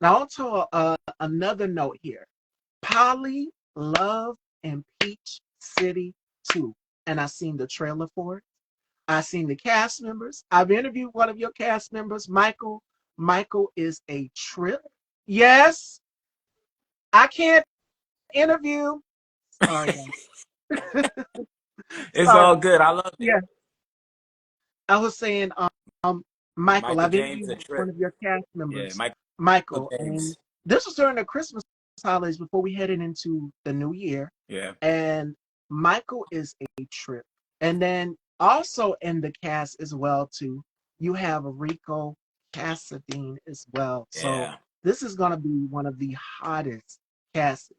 [SPEAKER 1] Now, on to another note here. Polly, Love, and Peach City 2. And I seen the trailer for it. I seen the cast members. I've interviewed one of your cast members, Michael. Michael is a trip. Yes, I can't interview. Sorry, guys.
[SPEAKER 2] it's
[SPEAKER 1] Sorry.
[SPEAKER 2] all good. I love it.
[SPEAKER 1] Yeah, I was saying, Michael,
[SPEAKER 2] Michael
[SPEAKER 1] I've
[SPEAKER 2] James, a
[SPEAKER 1] interviewed one
[SPEAKER 2] trip.
[SPEAKER 1] of your cast
[SPEAKER 2] Yeah,
[SPEAKER 1] members,
[SPEAKER 2] Michael
[SPEAKER 1] Michael, and
[SPEAKER 2] James.
[SPEAKER 1] this was during the Christmas holidays before we headed into the new year.
[SPEAKER 2] Yeah,
[SPEAKER 1] And Michael is a trip. And then also in the cast as well too, you have Rico Cassadine as well. So
[SPEAKER 2] yeah.
[SPEAKER 1] this is gonna be one of the hottest casts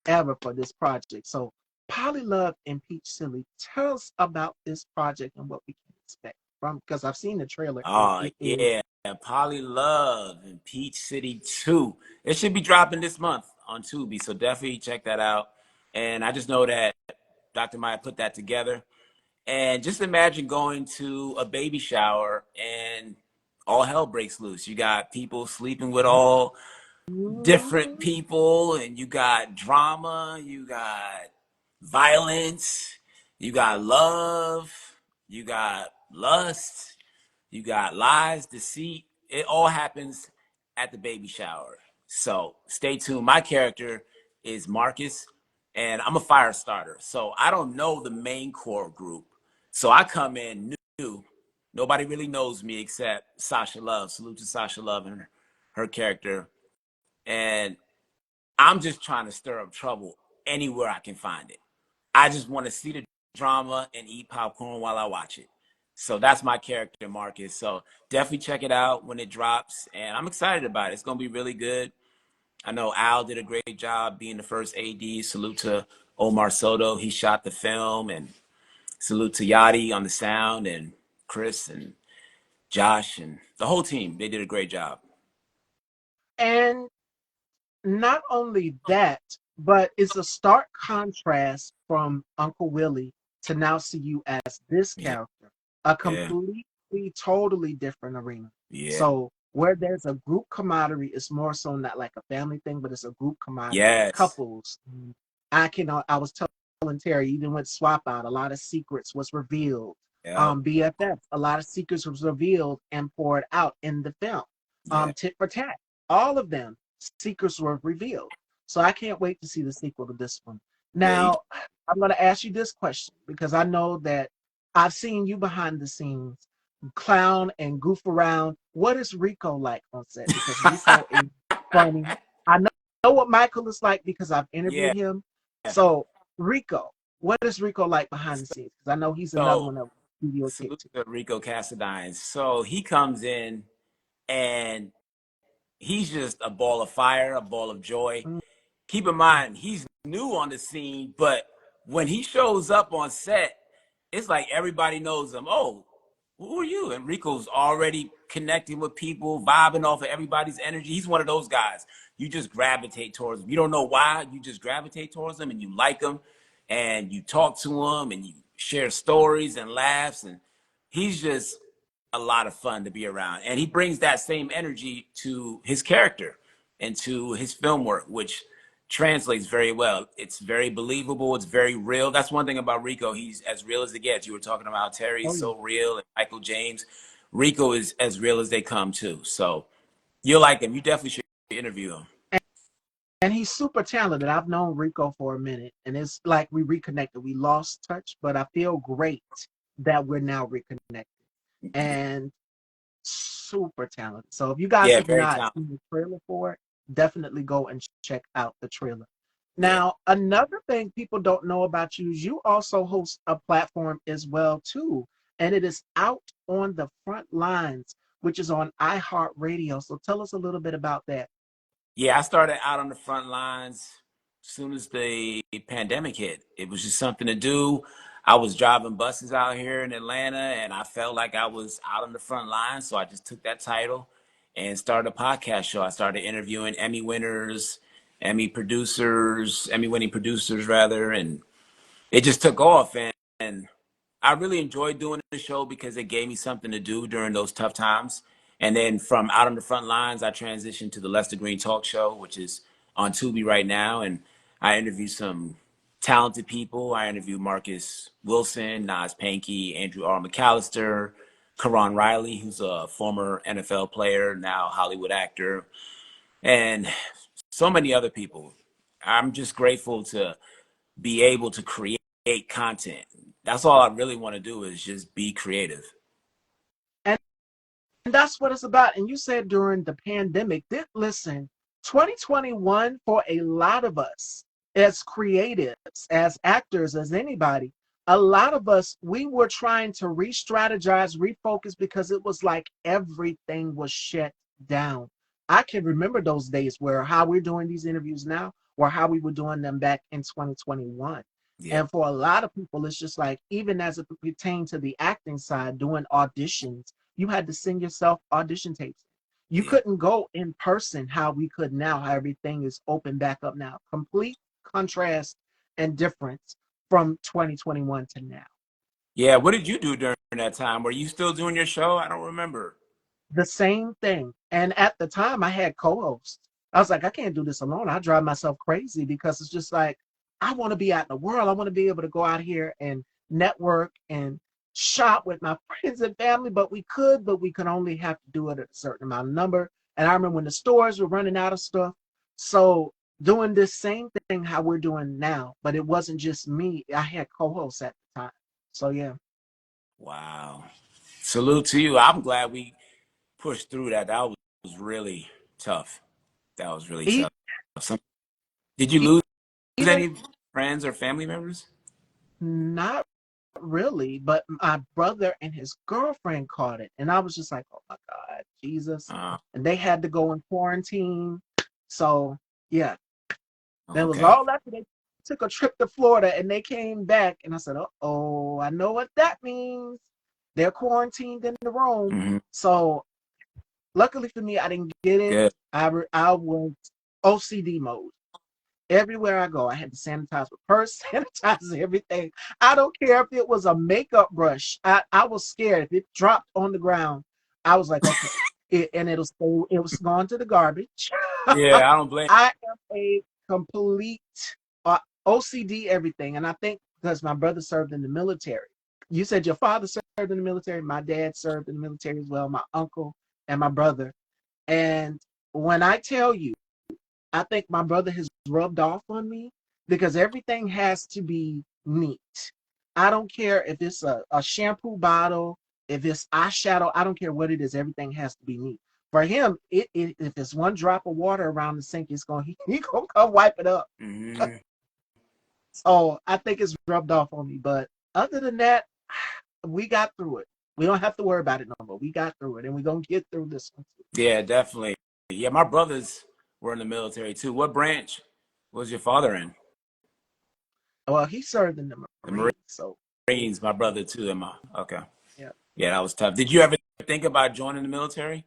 [SPEAKER 1] ever for this project. So, Polly Love and Peach Silly, tell us about this project and what we can expect from, because I've seen the trailer and
[SPEAKER 2] Oh
[SPEAKER 1] it is.
[SPEAKER 2] yeah, Polly Love and Peach City 2. It should be dropping this month on Tubi, so definitely check that out. And I just know that Dr. Maya put that together. And just imagine going to a baby shower and all hell breaks loose. You got people sleeping with all different people, and you got drama, you got violence, you got love, you got lust, you got lies, deceit. It all happens at the baby shower. So stay tuned. My character is Marcus, and I'm a fire starter. So I don't know the main core group. So I come in new. Nobody really knows me except Sasha Love. Salute to Sasha Love and her character. And I'm just trying to stir up trouble anywhere I can find it. I just want to see the drama and eat popcorn while I watch it. So that's my character, Marcus. So definitely check it out when it drops. And I'm excited about it. It's going to be really good. I know Al did a great job being the first AD. Salute to Omar Soto. He shot the film. And salute to Yachty on the sound and Chris and Josh and the whole team. They did a great job.
[SPEAKER 1] And not only that, but it's a stark contrast from Uncle Willie to now see you as this
[SPEAKER 2] Yeah.
[SPEAKER 1] character, a
[SPEAKER 2] Yeah.
[SPEAKER 1] completely, totally different arena.
[SPEAKER 2] Yeah.
[SPEAKER 1] So where there's a group camaraderie, it's more so not like a family thing, but it's a group camaraderie.
[SPEAKER 2] Yes.
[SPEAKER 1] Couples. I was telling Terry, even with Swap Out, a lot of secrets was revealed.
[SPEAKER 2] Yep.
[SPEAKER 1] BFF, a lot of secrets was revealed and poured out in the film.
[SPEAKER 2] Yeah.
[SPEAKER 1] Tit for Tat, all of them secrets were revealed. So I can't wait to see the sequel to this one.
[SPEAKER 2] Yeah.
[SPEAKER 1] Now, I'm going to ask you this question because I know that I've seen you behind the scenes clown and goof around. What is Rico like on set? Because Rico is funny. I know what Michael is like because I've
[SPEAKER 2] Yeah.
[SPEAKER 1] interviewed him. So, Rico, what is Rico like behind the scenes? Because I know he's another
[SPEAKER 2] So
[SPEAKER 1] one that you kick
[SPEAKER 2] salute
[SPEAKER 1] to.
[SPEAKER 2] to Rico Cassadines. So he comes in and he's just a ball of fire, a ball of joy. Keep in mind, he's new on the scene, but when he shows up on set, it's like everybody knows him. Oh, who are you? And Rico's already connecting with people, vibing off of everybody's energy. He's one of those guys. You just gravitate towards him. You don't know why. You just gravitate towards him and you like him and you talk to him and you share stories and laughs. And he's just a lot of fun to be around. And he brings that same energy to his character and to his film work, which translates very well. It's very believable. It's very real. That's one thing about Rico. He's as real as it gets. You were talking about Terry's
[SPEAKER 1] Oh, yeah.
[SPEAKER 2] so real and Michael James. Rico is as real as they come too. So you'll like him. You definitely should interview him.
[SPEAKER 1] And he's super talented. I've known Rico for a minute, and it's like we reconnected. We lost touch, but I feel great that we're now reconnected. And super talented. So if you guys
[SPEAKER 2] Yeah,
[SPEAKER 1] have
[SPEAKER 2] very
[SPEAKER 1] not
[SPEAKER 2] talented.
[SPEAKER 1] seen the trailer for it, definitely go and check out the trailer.
[SPEAKER 2] Yeah.
[SPEAKER 1] Now, another thing people don't know about you is you also host a platform as well too, and it is Out on the Front Lines, which is on iHeartRadio. So tell us a little bit about that.
[SPEAKER 2] Yeah, I started out on the front lines as soon as the pandemic hit. It was just something to do. I was driving buses out here in Atlanta and I felt like I was out on the front lines. So I just took that title and started a podcast show. I started interviewing Emmy winners, Emmy winning producers rather, and it just took off. And I really enjoyed doing the show because it gave me something to do during those tough times. And then from Out on the Front Lines, I transitioned to the Lester Greene Talk Show, which is on Tubi right now. And I interview some talented people. I interviewed Marcus Wilson, Nas Pankey, Andrew R. McAllister, Karan Riley, who's a former NFL player, now Hollywood actor, and so many other people. I'm just grateful to be able to create content. That's all I really want to do is just be creative.
[SPEAKER 1] And that's what it's about. And you said during the pandemic, listen, 2021 for a lot of us as creatives, as actors, as anybody, a lot of us, we were trying to re strategize, refocus because it was like everything was shut down. I can remember those days where how we're doing these interviews now were how we were doing them back in 2021.
[SPEAKER 2] Yeah.
[SPEAKER 1] And for a lot of people, it's just like, even as it pertained to the acting side, doing auditions, you had to send yourself audition tapes. You
[SPEAKER 2] Yeah.
[SPEAKER 1] couldn't go in person how we could now, how everything is open back up now. Complete contrast and difference from 2021 to now.
[SPEAKER 2] Yeah. What did you do during that time? Were you still doing your show? I don't remember.
[SPEAKER 1] The same thing. And at the time, I had co-hosts. I was like, I can't do this alone. I drive myself crazy because it's just like, I want to be out in the world. I want to be able to go out here and network and shop with my friends and family. But we could only have to do it at a certain amount of number. And I remember when the stores were running out of stuff. So doing this same thing how we're doing now, but it wasn't just me. I had co-hosts at the time. So yeah.
[SPEAKER 2] Wow. Salute to you. I'm glad we pushed through that. That was really tough. That was really
[SPEAKER 1] E-
[SPEAKER 2] tough. Some, did you lose
[SPEAKER 1] Even
[SPEAKER 2] any friends or family members?
[SPEAKER 1] not really, but my brother and his girlfriend caught it. And I was just like, oh my God, Jesus.
[SPEAKER 2] Uh,
[SPEAKER 1] And they had to go in quarantine. So, yeah, that was
[SPEAKER 2] okay.
[SPEAKER 1] all after they took a trip to Florida and they came back. And I said, oh, I know what that means. They're quarantined in the room.
[SPEAKER 2] Hmm.
[SPEAKER 1] So, luckily for me, I didn't get it.
[SPEAKER 2] Good.
[SPEAKER 1] I was OCD mode. Everywhere I go, I had to sanitize my purse, sanitize everything. I don't care if it was a makeup brush. I was scared. If it dropped on the ground, I was like, okay. It was gone to the garbage.
[SPEAKER 2] Yeah, I don't blame.
[SPEAKER 1] I am a complete OCD everything. And I think because my brother served in the military. You said your father served in the military. My dad served in the military as well, my uncle and my brother. And when I tell you, I think my brother has rubbed off on me because everything has to be neat. I don't care if it's a shampoo bottle, if it's eyeshadow, I don't care what it is, everything has to be neat. For him, if it's one drop of water around the sink, it's going he gonna come wipe it up.
[SPEAKER 2] Hmm.
[SPEAKER 1] So I think it's rubbed off on me. But other than that, we got through it. We don't have to worry about it no more. We got through it, and we're gonna get through this one too.
[SPEAKER 2] Yeah, definitely. Yeah, my brothers were in the military too. What branch was your father in?
[SPEAKER 1] Well, he served in the
[SPEAKER 2] The
[SPEAKER 1] Marines, so
[SPEAKER 2] Marines. My brother too. And my okay.
[SPEAKER 1] yeah.
[SPEAKER 2] Yeah, that was tough. Did you ever think about joining the military?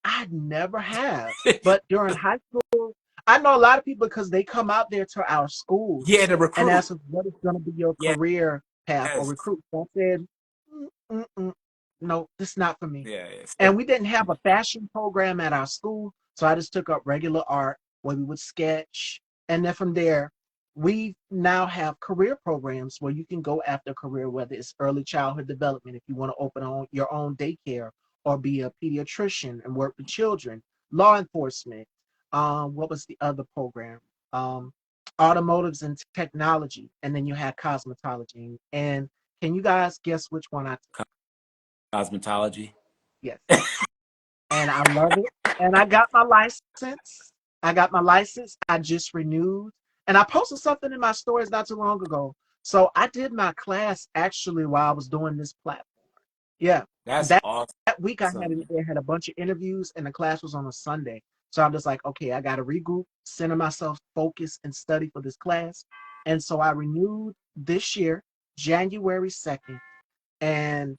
[SPEAKER 1] I never have. But during high school, I know a lot of people because they come out there to our
[SPEAKER 2] Yeah,
[SPEAKER 1] schools
[SPEAKER 2] the
[SPEAKER 1] and
[SPEAKER 2] recruit.
[SPEAKER 1] ask us what is going to be your
[SPEAKER 2] Yes.
[SPEAKER 1] career path or recruit. So I said, no, this is not for me.
[SPEAKER 2] Yeah. Yes.
[SPEAKER 1] And we didn't have a fashion program at our school, so I just took up regular art where we would sketch. And then from there, we now have career programs where you can go after a career, whether it's early childhood development, if you want to open your own daycare or be a pediatrician and work with children, law enforcement. What was the other program? Um, Automotives and technology. And then you had cosmetology. And can you guys guess which one I took?
[SPEAKER 2] Cosmetology.
[SPEAKER 1] Yes. And I love it. And I got my license. I got my license. I just renewed. And I posted something in my stories not too long ago. So I did my class actually while I was doing this platform. Yeah.
[SPEAKER 2] That's
[SPEAKER 1] That,
[SPEAKER 2] awesome.
[SPEAKER 1] that week I had a bunch of interviews and the class was on a Sunday. So I'm just like, okay, I gotta regroup, center myself, focus, and study for this class. And so I renewed this year, January 2nd, and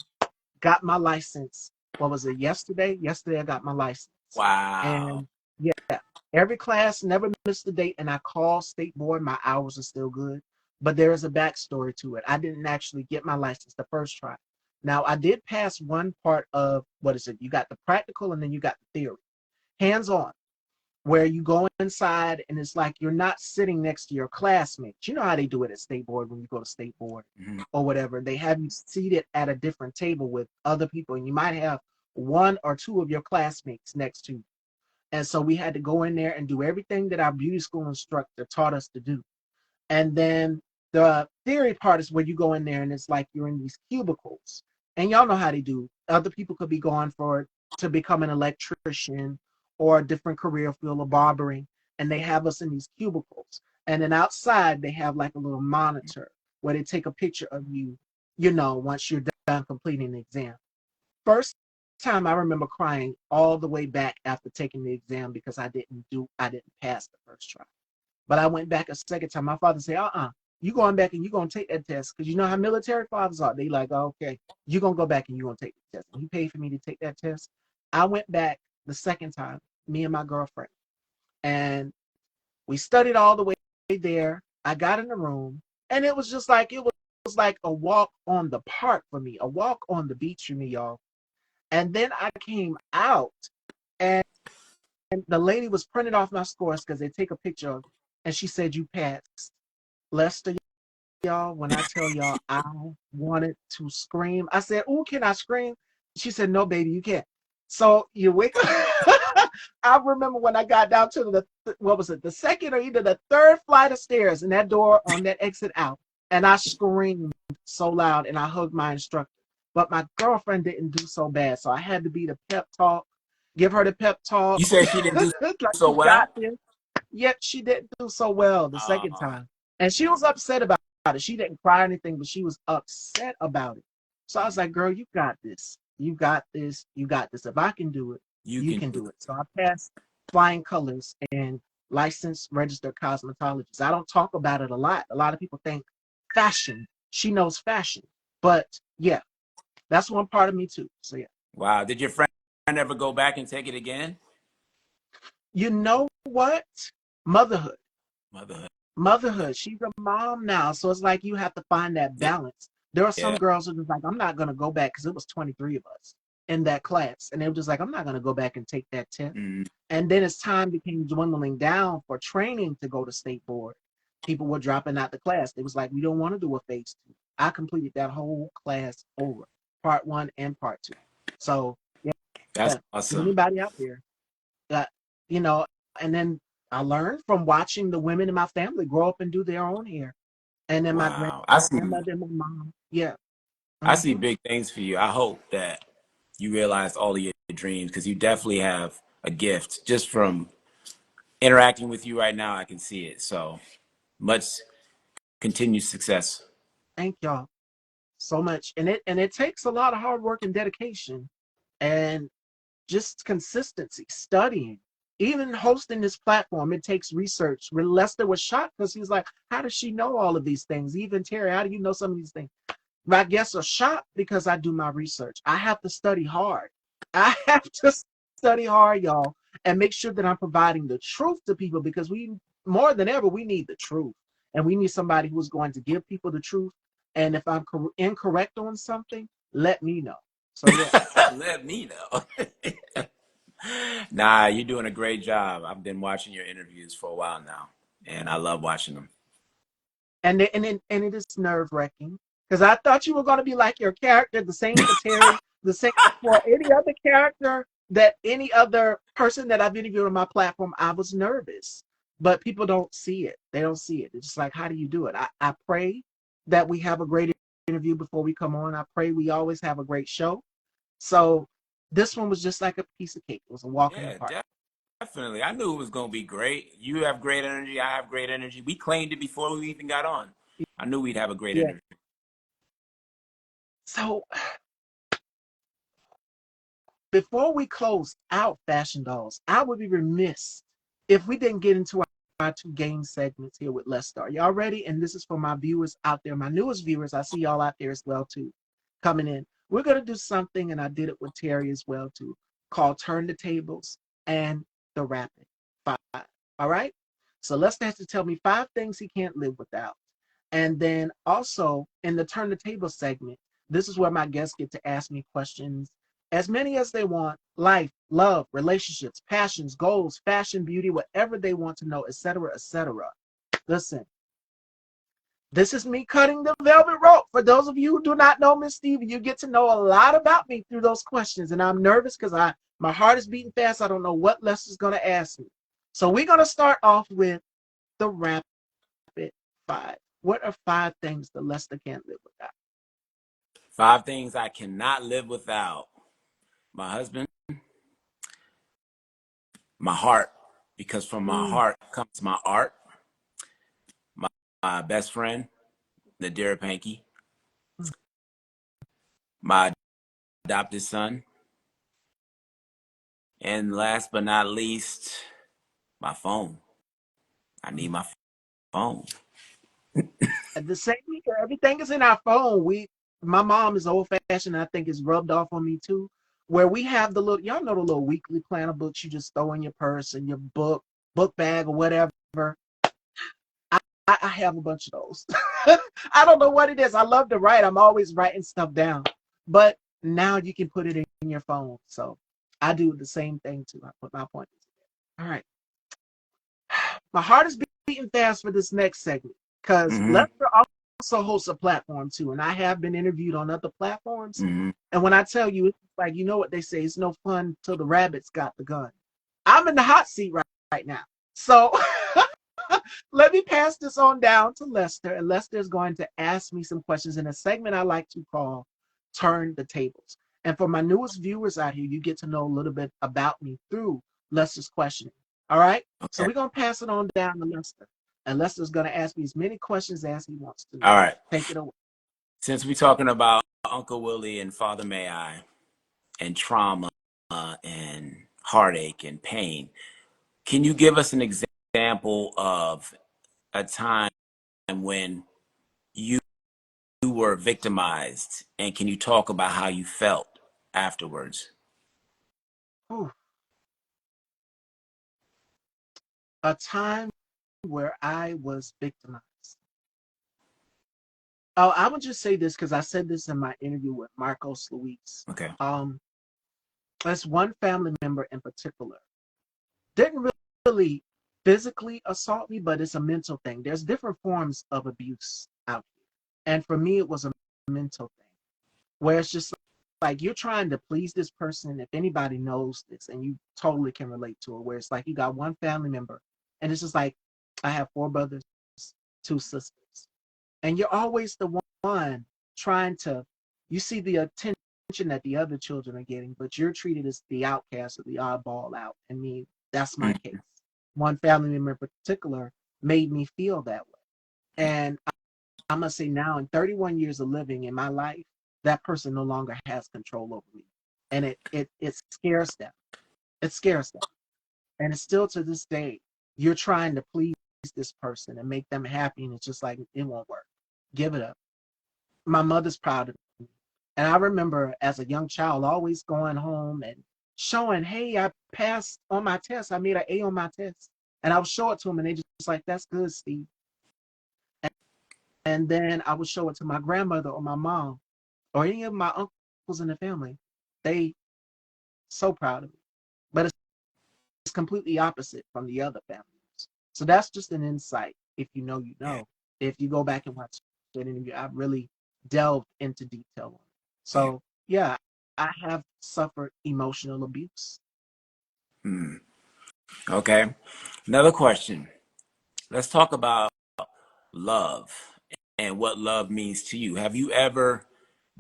[SPEAKER 1] got my license. What was it? Yesterday I got my license.
[SPEAKER 2] Wow.
[SPEAKER 1] And yeah, every class, never missed a date. And I called state board. My hours are still good. But there is a backstory to it. I didn't actually get my license the first try. Now I did pass one part of what is it? You got the practical and then you got the theory. Hands on, where you go inside and it's like you're not sitting next to your classmates. You know how they do it at state board when you go to state board
[SPEAKER 2] Mhm.
[SPEAKER 1] or whatever. They have you seated at a different table with other people, and you might have one or two of your classmates next to you. And so we had to go in there and do everything that our beauty school instructor taught us to do. And then the theory part is where you go in there and it's like you're in these cubicles. And y'all know how they do. Other people could be going for to become an electrician or a different career field of barbering. And they have us in these cubicles. And then outside they have like a little monitor where they take a picture of you, once you're done completing the exam. First time I remember crying all the way back after taking the exam because I didn't pass the first try. But I went back a second time. My father said, you going back and you going to take that test. Because you know how military fathers are. They like, oh, okay, you going to go back and you going to take the test. And he paid for me to take that test. I went back the second time, me and my girlfriend. And we studied all the way there. I got in the room. And it was like a walk on the park for me, a walk on the beach for me, y'all. And then I came out and the lady was printing off my scores because they take a picture of, and she said, you passed. Lester, y'all, when I tell y'all I wanted to scream, I said, oh, can I scream? She said, no, baby, you can't. So you wake up. I remember when I got down to what was it, the second or either the third flight of stairs and that door on that exit out. And I screamed so loud and I hugged my instructor. But my girlfriend didn't do so bad. So I had to be the pep talk, give her the pep talk.
[SPEAKER 2] You said she didn't do
[SPEAKER 1] Like,
[SPEAKER 2] so
[SPEAKER 1] you got
[SPEAKER 2] well.
[SPEAKER 1] this. Yet she didn't do so well the second
[SPEAKER 2] Uh,
[SPEAKER 1] time. And she was upset about it. She didn't cry or anything, but she was upset about it. So I was like, girl, you got this. You got this. You got this. If I can do it,
[SPEAKER 2] you
[SPEAKER 1] you
[SPEAKER 2] can
[SPEAKER 1] can
[SPEAKER 2] do
[SPEAKER 1] do
[SPEAKER 2] it.
[SPEAKER 1] it. So I passed flying colors and licensed registered cosmetologist. I don't talk about it a lot. A lot of people think fashion. She knows fashion. But yeah, that's one part of me too. So yeah.
[SPEAKER 2] Wow. Did your friend ever go back and take it again?
[SPEAKER 1] You know what? Motherhood.
[SPEAKER 2] Motherhood.
[SPEAKER 1] Motherhood. She's a mom now. So it's like you have to find that balance. There are some
[SPEAKER 2] Yeah.
[SPEAKER 1] girls who are just like, I'm not going to go back because it was 23 of us in that class. And they were just like, I'm not going to go back and take that test.
[SPEAKER 2] Mm,
[SPEAKER 1] And then as time became dwindling down for training to go to state board, people were dropping out the class. It was like, we don't want to do a phase two. I completed that whole class over, part one and part two. So, yeah,
[SPEAKER 2] that's
[SPEAKER 1] to
[SPEAKER 2] awesome.
[SPEAKER 1] anybody out there, that, you know, and then I learned from watching the women in my family grow up and do their own hair. And then my
[SPEAKER 2] Wow.
[SPEAKER 1] grandmother and my mom. Yeah.
[SPEAKER 2] I see
[SPEAKER 1] Hmm.
[SPEAKER 2] big things for you. I hope that you realize all of your dreams because you definitely have a gift. Just from interacting with you right now, I can see it. So much continued success.
[SPEAKER 1] Thank y'all so much. And it takes a lot of hard work and dedication and just consistency, studying. Even hosting this platform, it takes research. Lester was shocked because he was like, how does she know all of these things? Even Terry, how do you know some of these things? My guests are shocked because I do my research. I have to study hard. I have to study hard, y'all, and make sure that I'm providing the truth to people because we, more than ever, we need the truth. And we need somebody who's going to give people the truth. And if I'm incorrect on something, let me know. So, yeah.
[SPEAKER 2] Let me know. Nah, you're doing a great job. I've been watching your interviews for a while now, and I love watching them.
[SPEAKER 1] And it is nerve wracking because I thought you were going to be like your character, the same for Terry, the same for any other character that any other person that I've interviewed on my platform. I was nervous, but people don't see it. They don't see it. It's just like, how do you do it? I pray that we have a great interview before we come on. I pray we always have a great show. So this one was just like a piece of cake. It was a walk in the
[SPEAKER 2] Yeah,
[SPEAKER 1] park.
[SPEAKER 2] definitely. I knew it was going to be great. You have great energy. I have great energy. We claimed it before we even got on. I knew we'd have a great
[SPEAKER 1] Yeah.
[SPEAKER 2] interview.
[SPEAKER 1] So before we close out Fashion Dolls, I would be remiss if we didn't get into our two game segments here with Let's Start. Y'all ready? And this is for my viewers out there, my newest viewers. I see y'all out there as well too, coming in. We're gonna do something, and I did it with Terry as well too, called Turn the Tables and the Rapid Five. All right. So Lester has to tell me 5 things he can't live without. And then also in the Turn the Table segment, this is where my guests get to ask me questions, as many as they want: life, love, relationships, passions, goals, fashion, beauty, whatever they want to know, etc., etc. Listen, this is me cutting the velvet rope. For those of you who do not know Miss Stevie, you get to know a lot about me through those questions. And I'm nervous because my heart is beating fast. I don't know what Lester's going to ask me. So we're going to start off with the rapid five. What are 5 things that Lester can't live without?
[SPEAKER 2] 5 things I cannot live without: my husband, my heart, because from my
[SPEAKER 1] Mm,
[SPEAKER 2] heart comes my art, my best friend, Nadira Panky,
[SPEAKER 1] mm.
[SPEAKER 2] my adopted son, and last but not least, my phone. I need my phone.
[SPEAKER 1] At the same here, everything is in our phone. My mom is old fashioned. I think it's rubbed off on me too. Where we have the little, y'all know the little weekly planner books you just throw in your purse and your book bag or whatever. I have a bunch of those. I don't know what it is. I love to write. I'm always writing stuff down. But now you can put it in your phone. So I do the same thing too. I put my appointments in there. All right. My heart is beating fast for this next segment because
[SPEAKER 2] Mm-hmm.
[SPEAKER 1] Lester also hosts a platform too, and I have been interviewed on other platforms.
[SPEAKER 2] Mm-hmm.
[SPEAKER 1] And when I tell you, it's like, you know what they say, it's no fun till the rabbits got the gun. I'm in the hot seat right now. So let me pass this on down to Lester, and Lester is going to ask me some questions in a segment I like to call Turn the Tables. And for my newest viewers out here, you get to know a little bit about me through Lester's questioning. All right? So
[SPEAKER 2] Okay.
[SPEAKER 1] we're going to pass it on down to Lester. And Lester's going to ask me as many questions as he wants to know.
[SPEAKER 2] All right.
[SPEAKER 1] Take it away.
[SPEAKER 2] Since we're talking about Uncle Willie and Father May I and trauma and heartache and pain, can you give us an example of a time when you were victimized, and can you talk about how you felt afterwards?
[SPEAKER 1] Ooh, a time where I was victimized. Oh, I would just say this because I said this in my interview with Marcos Luis.
[SPEAKER 2] Okay.
[SPEAKER 1] Um, there's one family member in particular didn't really physically assault me, but it's a mental thing. There's different forms of abuse out here. And for me, it was a mental thing where it's just like you're trying to please this person. If anybody knows this and you totally can relate to it, where it's like you got one family member and it's just like, I have four brothers, two sisters. And you're always the one trying to, you see the attention that the other children are getting, but you're treated as the outcast or the oddball out. I mean, that's my case. One family member in particular made me feel that way. And I must say now, in 31 years of living in my life, that person no longer has control over me. And it scares them. It scares them. And it's still to this day, you're trying to please this person and make them happy. And it's just like, it won't work. Give it up. My mother's proud of me. And I remember as a young child always going home and showing, hey, I passed on my test. I made an A on my test. And I would show it to them and they just like, that's good, Steve. And then I would show it to my grandmother or my mom or any of my uncles in the family. They so proud of me. But it's completely opposite from the other families. So that's just an insight. If you know, you
[SPEAKER 2] Yeah.
[SPEAKER 1] know. If you go back and watch that interview, I've really delved into detail on it.
[SPEAKER 2] Yeah.
[SPEAKER 1] So yeah, I have suffered emotional abuse.
[SPEAKER 2] Hmm. Okay. Another question. Let's talk about love and what love means to you. Have you ever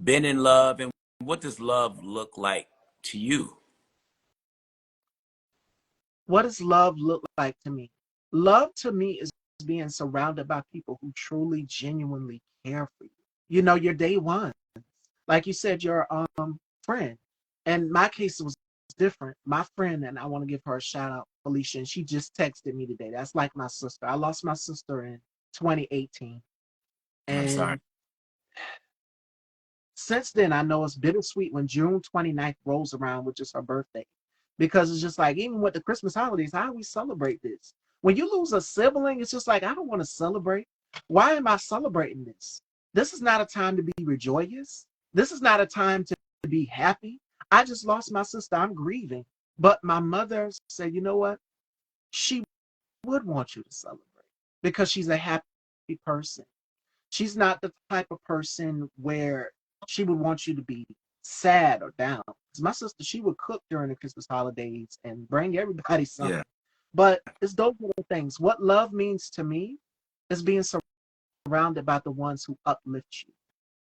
[SPEAKER 2] been in love, and what does love look like to you?
[SPEAKER 1] What does love look like to me? Love to me is being surrounded by people who truly, genuinely care for you. You know, your day one. Like you said, your friend. And my case was different. My friend, and I want to give her a shout out, Felicia, and she just texted me today. That's like my sister. I lost my sister in 2018.
[SPEAKER 2] I'm sorry.
[SPEAKER 1] And since then, I know it's bittersweet when June 29th rolls around, which is her birthday, because it's just like, even with the Christmas holidays, how do we celebrate this? When you lose a sibling, it's just like, I don't want to celebrate. Why am I celebrating this? This is not a time to be rejoiced. This is not a time to be happy. I just lost my sister. I'm grieving. But my mother said, you know what? She would want you to celebrate because she's a happy person. She's not the type of person where she would want you to be sad or down. Because my sister, she would cook during the Christmas holidays and bring everybody
[SPEAKER 2] Yeah.
[SPEAKER 1] something. But it's those little things. What love means to me is being surrounded by the ones who uplift you.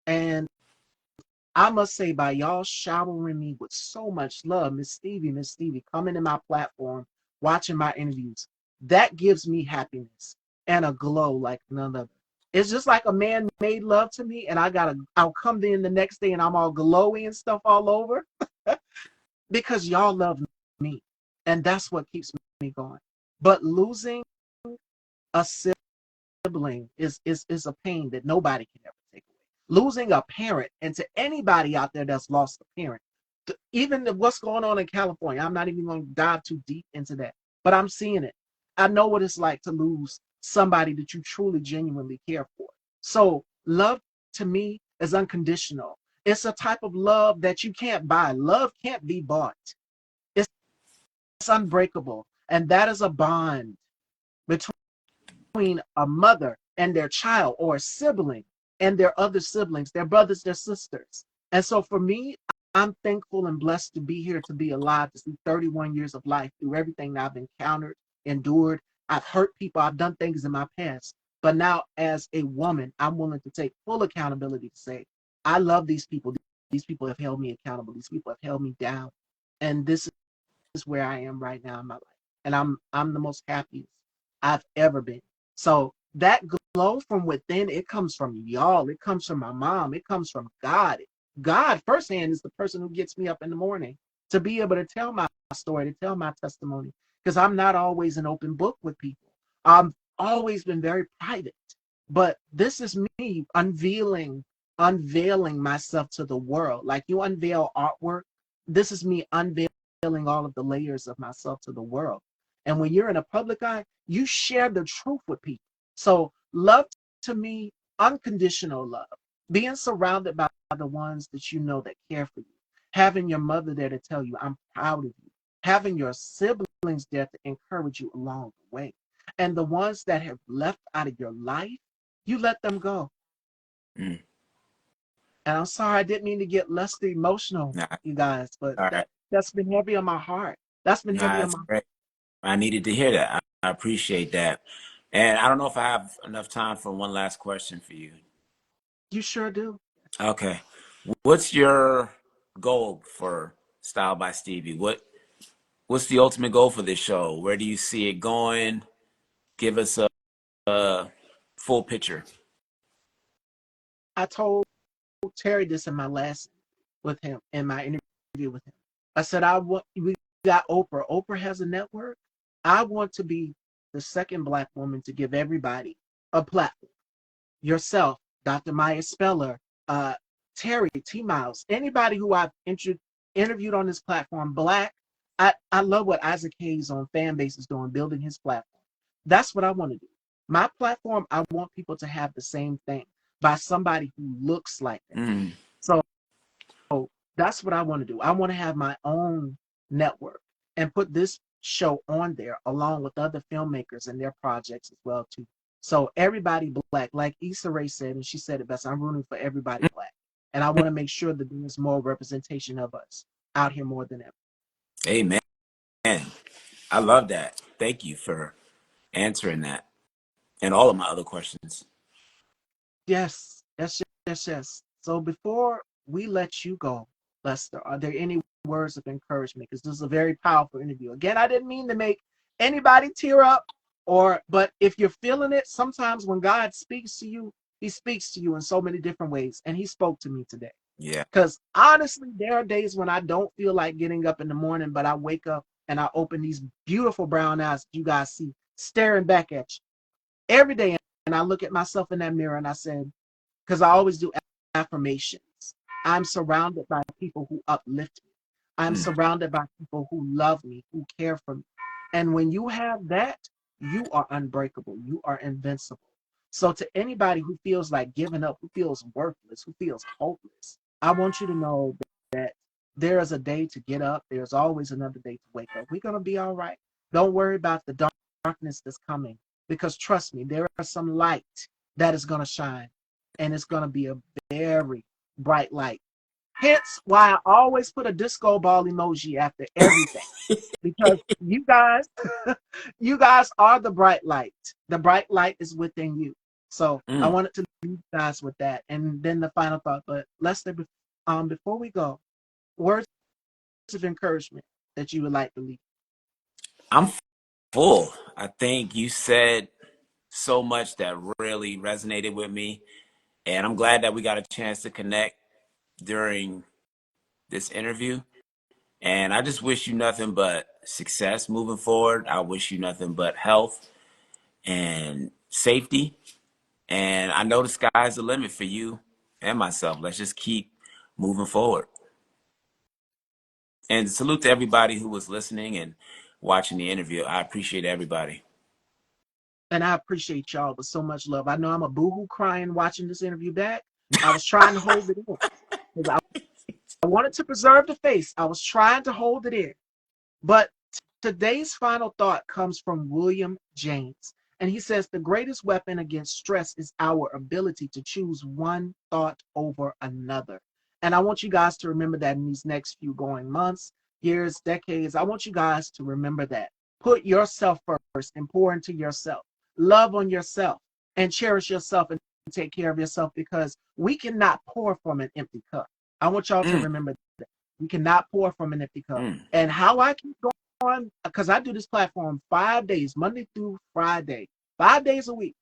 [SPEAKER 1] And I must say, by y'all showering me with so much love, Miss Stevie, coming to my platform, watching my interviews, that gives me happiness and a glow like none other. It's just like a man made love to me, and I'll come in the next day and I'm all glowy and stuff all over because y'all love me. And that's what keeps me going. But losing a sibling is a pain that nobody can ever take away. Losing a parent, and to anybody out there that's lost a parent, even what's going on in California, I'm not even going to dive too deep into that, but I'm seeing it. I know what it's like to lose somebody that you truly, genuinely care for. So, love to me is unconditional. It's a type of love that you can't buy. Love can't be bought. It's unbreakable. And that is a bond between a mother and their child, or a sibling and their other siblings, their brothers, their sisters. And so for me, I'm thankful and blessed to be here, to be alive, to see 31 years of life through everything that I've encountered, endured. I've hurt people, I've done things in my past. But now, as a woman, I'm willing to take full accountability to say, I love these people. These people have held me accountable. These people have held me down. And this is where I am right now in my life. And I'm the most happiest I've ever been. So that glow from within, it comes from y'all. It comes from my mom. It comes from God. God firsthand is the person who gets me up in the morning to be able to tell my story, to tell my testimony. Because I'm not always an open book with people. I've always been very private. But this is me unveiling myself to the world. Like you unveil artwork. This is me unveiling all of the layers of myself to the world. And when you're in a public eye, you share the truth with people. So love to me, unconditional love, being surrounded by the ones that you know that care for you, having your mother there to tell you, I'm proud of you, having your siblings there to encourage you along the way. And the ones that have left out of your life, you let them go.
[SPEAKER 2] Mm.
[SPEAKER 1] And I'm sorry, I didn't mean to get less emotional,
[SPEAKER 2] Nah,
[SPEAKER 1] you guys, but
[SPEAKER 2] all right.
[SPEAKER 1] that's been heavy on my heart. That's been heavy
[SPEAKER 2] Nah,
[SPEAKER 1] on
[SPEAKER 2] it's
[SPEAKER 1] my.
[SPEAKER 2] great. I needed to hear that. I appreciate that. And I don't know if I have enough time for one last question for you.
[SPEAKER 1] You sure do.
[SPEAKER 2] Okay. What's your goal for Style by Stevie? What's the ultimate goal for this show? Where do you see it going? Give us a full picture.
[SPEAKER 1] I told Terry this in my last with him, in my interview with him. I said, we got Oprah. Oprah has a network. I want to be the second Black woman to give everybody a platform. Yourself, Dr. Maya Speller, uh, Terry, T Miles, anybody who I've interviewed on this platform, Black. I love what Isaac Hayes on Fanbase is doing, building his platform. That's what I want to do. My platform, I want people to have the same thing by somebody who looks like them.
[SPEAKER 2] Mm.
[SPEAKER 1] So that's what I want to do. I want to have my own network and put this show on there along with other filmmakers and their projects as well too. So everybody Black, like Issa Rae said, and she said it best, I'm rooting for everybody Black. And I want to make sure that there's more representation of us out here more than ever.
[SPEAKER 2] Amen. I love that. Thank you for answering that and all of my other questions.
[SPEAKER 1] Yes, yes. So before we let you go, Lester, are there any words of encouragement? Because this is a very powerful interview. Again, I didn't mean to make anybody tear up, but if you're feeling it, sometimes when God speaks to you, He speaks to you in so many different ways, and He spoke to me today.
[SPEAKER 2] Yeah.
[SPEAKER 1] Because honestly, there are days when I don't feel like getting up in the morning, but I wake up and I open these beautiful brown eyes that you guys see staring back at you every day, and I look at myself in that mirror and I said, because I always do affirmations. I'm surrounded by people who uplift me. I'm
[SPEAKER 2] Mm.
[SPEAKER 1] surrounded by people who love me, who care for me. And when you have that, you are unbreakable. You are invincible. So to anybody who feels like giving up, who feels worthless, who feels hopeless, I want you to know that there is a day to get up. There's always another day to wake up. We're going to be all right. Don't worry about the darkness that's coming, because trust me, there is some light that is going to shine, and it's going to be a very bright light. Hence why I always put a disco ball emoji after everything, because you guys, you guys are the bright light. The bright light is within you. So I
[SPEAKER 2] Mm.
[SPEAKER 1] wanted to leave you guys with that, and then the final thought. But Lester, before we go, words of encouragement that you would like to leave.
[SPEAKER 2] I'm full. I think you said so much that really resonated with me. And I'm glad that we got a chance to connect during this interview. And I just wish you nothing but success moving forward. I wish you nothing but health and safety. And I know the sky's the limit for you and myself. Let's just keep moving forward. And salute to everybody who was listening and watching the interview. I appreciate everybody.
[SPEAKER 1] And I appreciate y'all with so much love. I know I'm a boohoo crying watching this interview back. I was trying to hold it in because I wanted to preserve the face. I was trying to hold it in. But today's final thought comes from William James. And he says the greatest weapon against stress is our ability to choose one thought over another. And I want you guys to remember that in these next few going months, years, decades. I want you guys to remember that. Put yourself first and pour into yourself. Love on yourself and cherish yourself and take care of yourself because we cannot pour from an empty cup. I want y'all to
[SPEAKER 2] Mm,
[SPEAKER 1] remember that. We cannot pour from an empty cup.
[SPEAKER 2] mm.
[SPEAKER 1] And how I keep going, because I do this platform 5 days, Monday through Friday, 5 days a week.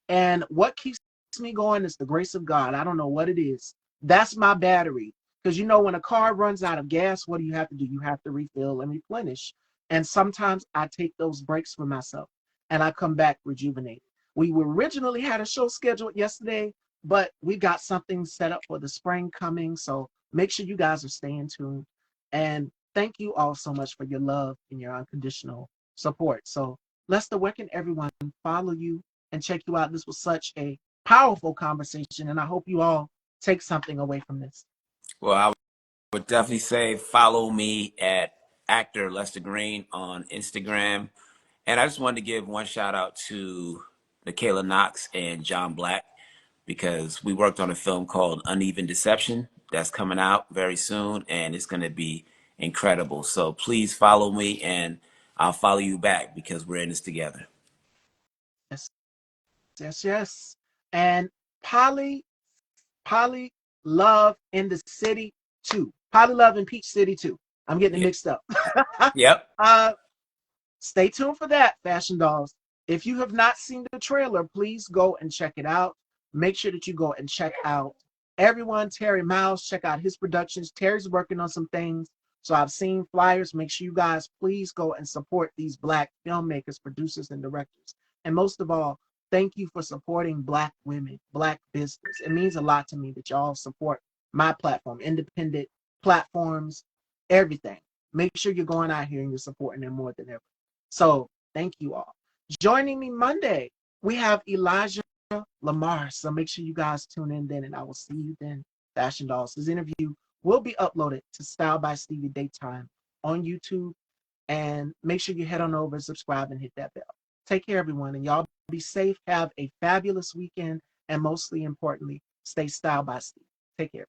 [SPEAKER 1] And what keeps me going is the grace of God. I don't know what it is. That's my battery. Because you know, when a car runs out of gas, what do? You have to refill and replenish. And sometimes I take those breaks for myself and I come back rejuvenated. We originally had a show scheduled yesterday, but we got something set up for the spring coming. So make sure you guys are staying tuned. And thank you all so much for your love and your unconditional support. So, Lester, where can everyone follow you and check you out? This was such a powerful conversation, and I hope you all take something away from this.
[SPEAKER 2] Well, I would definitely say follow me at actor Lester Greene on Instagram. And I just wanted to give one shout out to Michaela Knox and John Black because we worked on a film called Uneven Deception that's coming out very soon and it's going to be incredible. So please follow me and I'll follow you back because we're in this together.
[SPEAKER 1] Yes, yes, yes. And Polly Love in the City 2. Polly Love in Peach City 2. I'm getting it
[SPEAKER 2] Yeah.
[SPEAKER 1] mixed up.
[SPEAKER 2] Yep.
[SPEAKER 1] uh, Stay tuned for that, Fashion Dolls. If you have not seen the trailer, please go and check it out. Make sure that you go and check out everyone, Terry Miles, check out his productions. Terry's working on some things. So I've seen flyers. Make sure you guys please go and support these Black filmmakers, producers, and directors. And most of all, thank you for supporting Black women, Black business. It means a lot to me that y'all support my platform, independent platforms, everything. Make sure you're going out here and you're supporting them more than ever. So thank you all. Joining me Monday, we have Elijah Lamar. So make sure you guys tune in then, and I will see you then, Fashion Dolls. This interview will be uploaded to Style by Stevie Daytime on YouTube. And make sure you head on over, subscribe, and hit that bell. Take care, everyone, and y'all be safe. Have a fabulous weekend, and mostly importantly, stay Style by Stevie. Take care.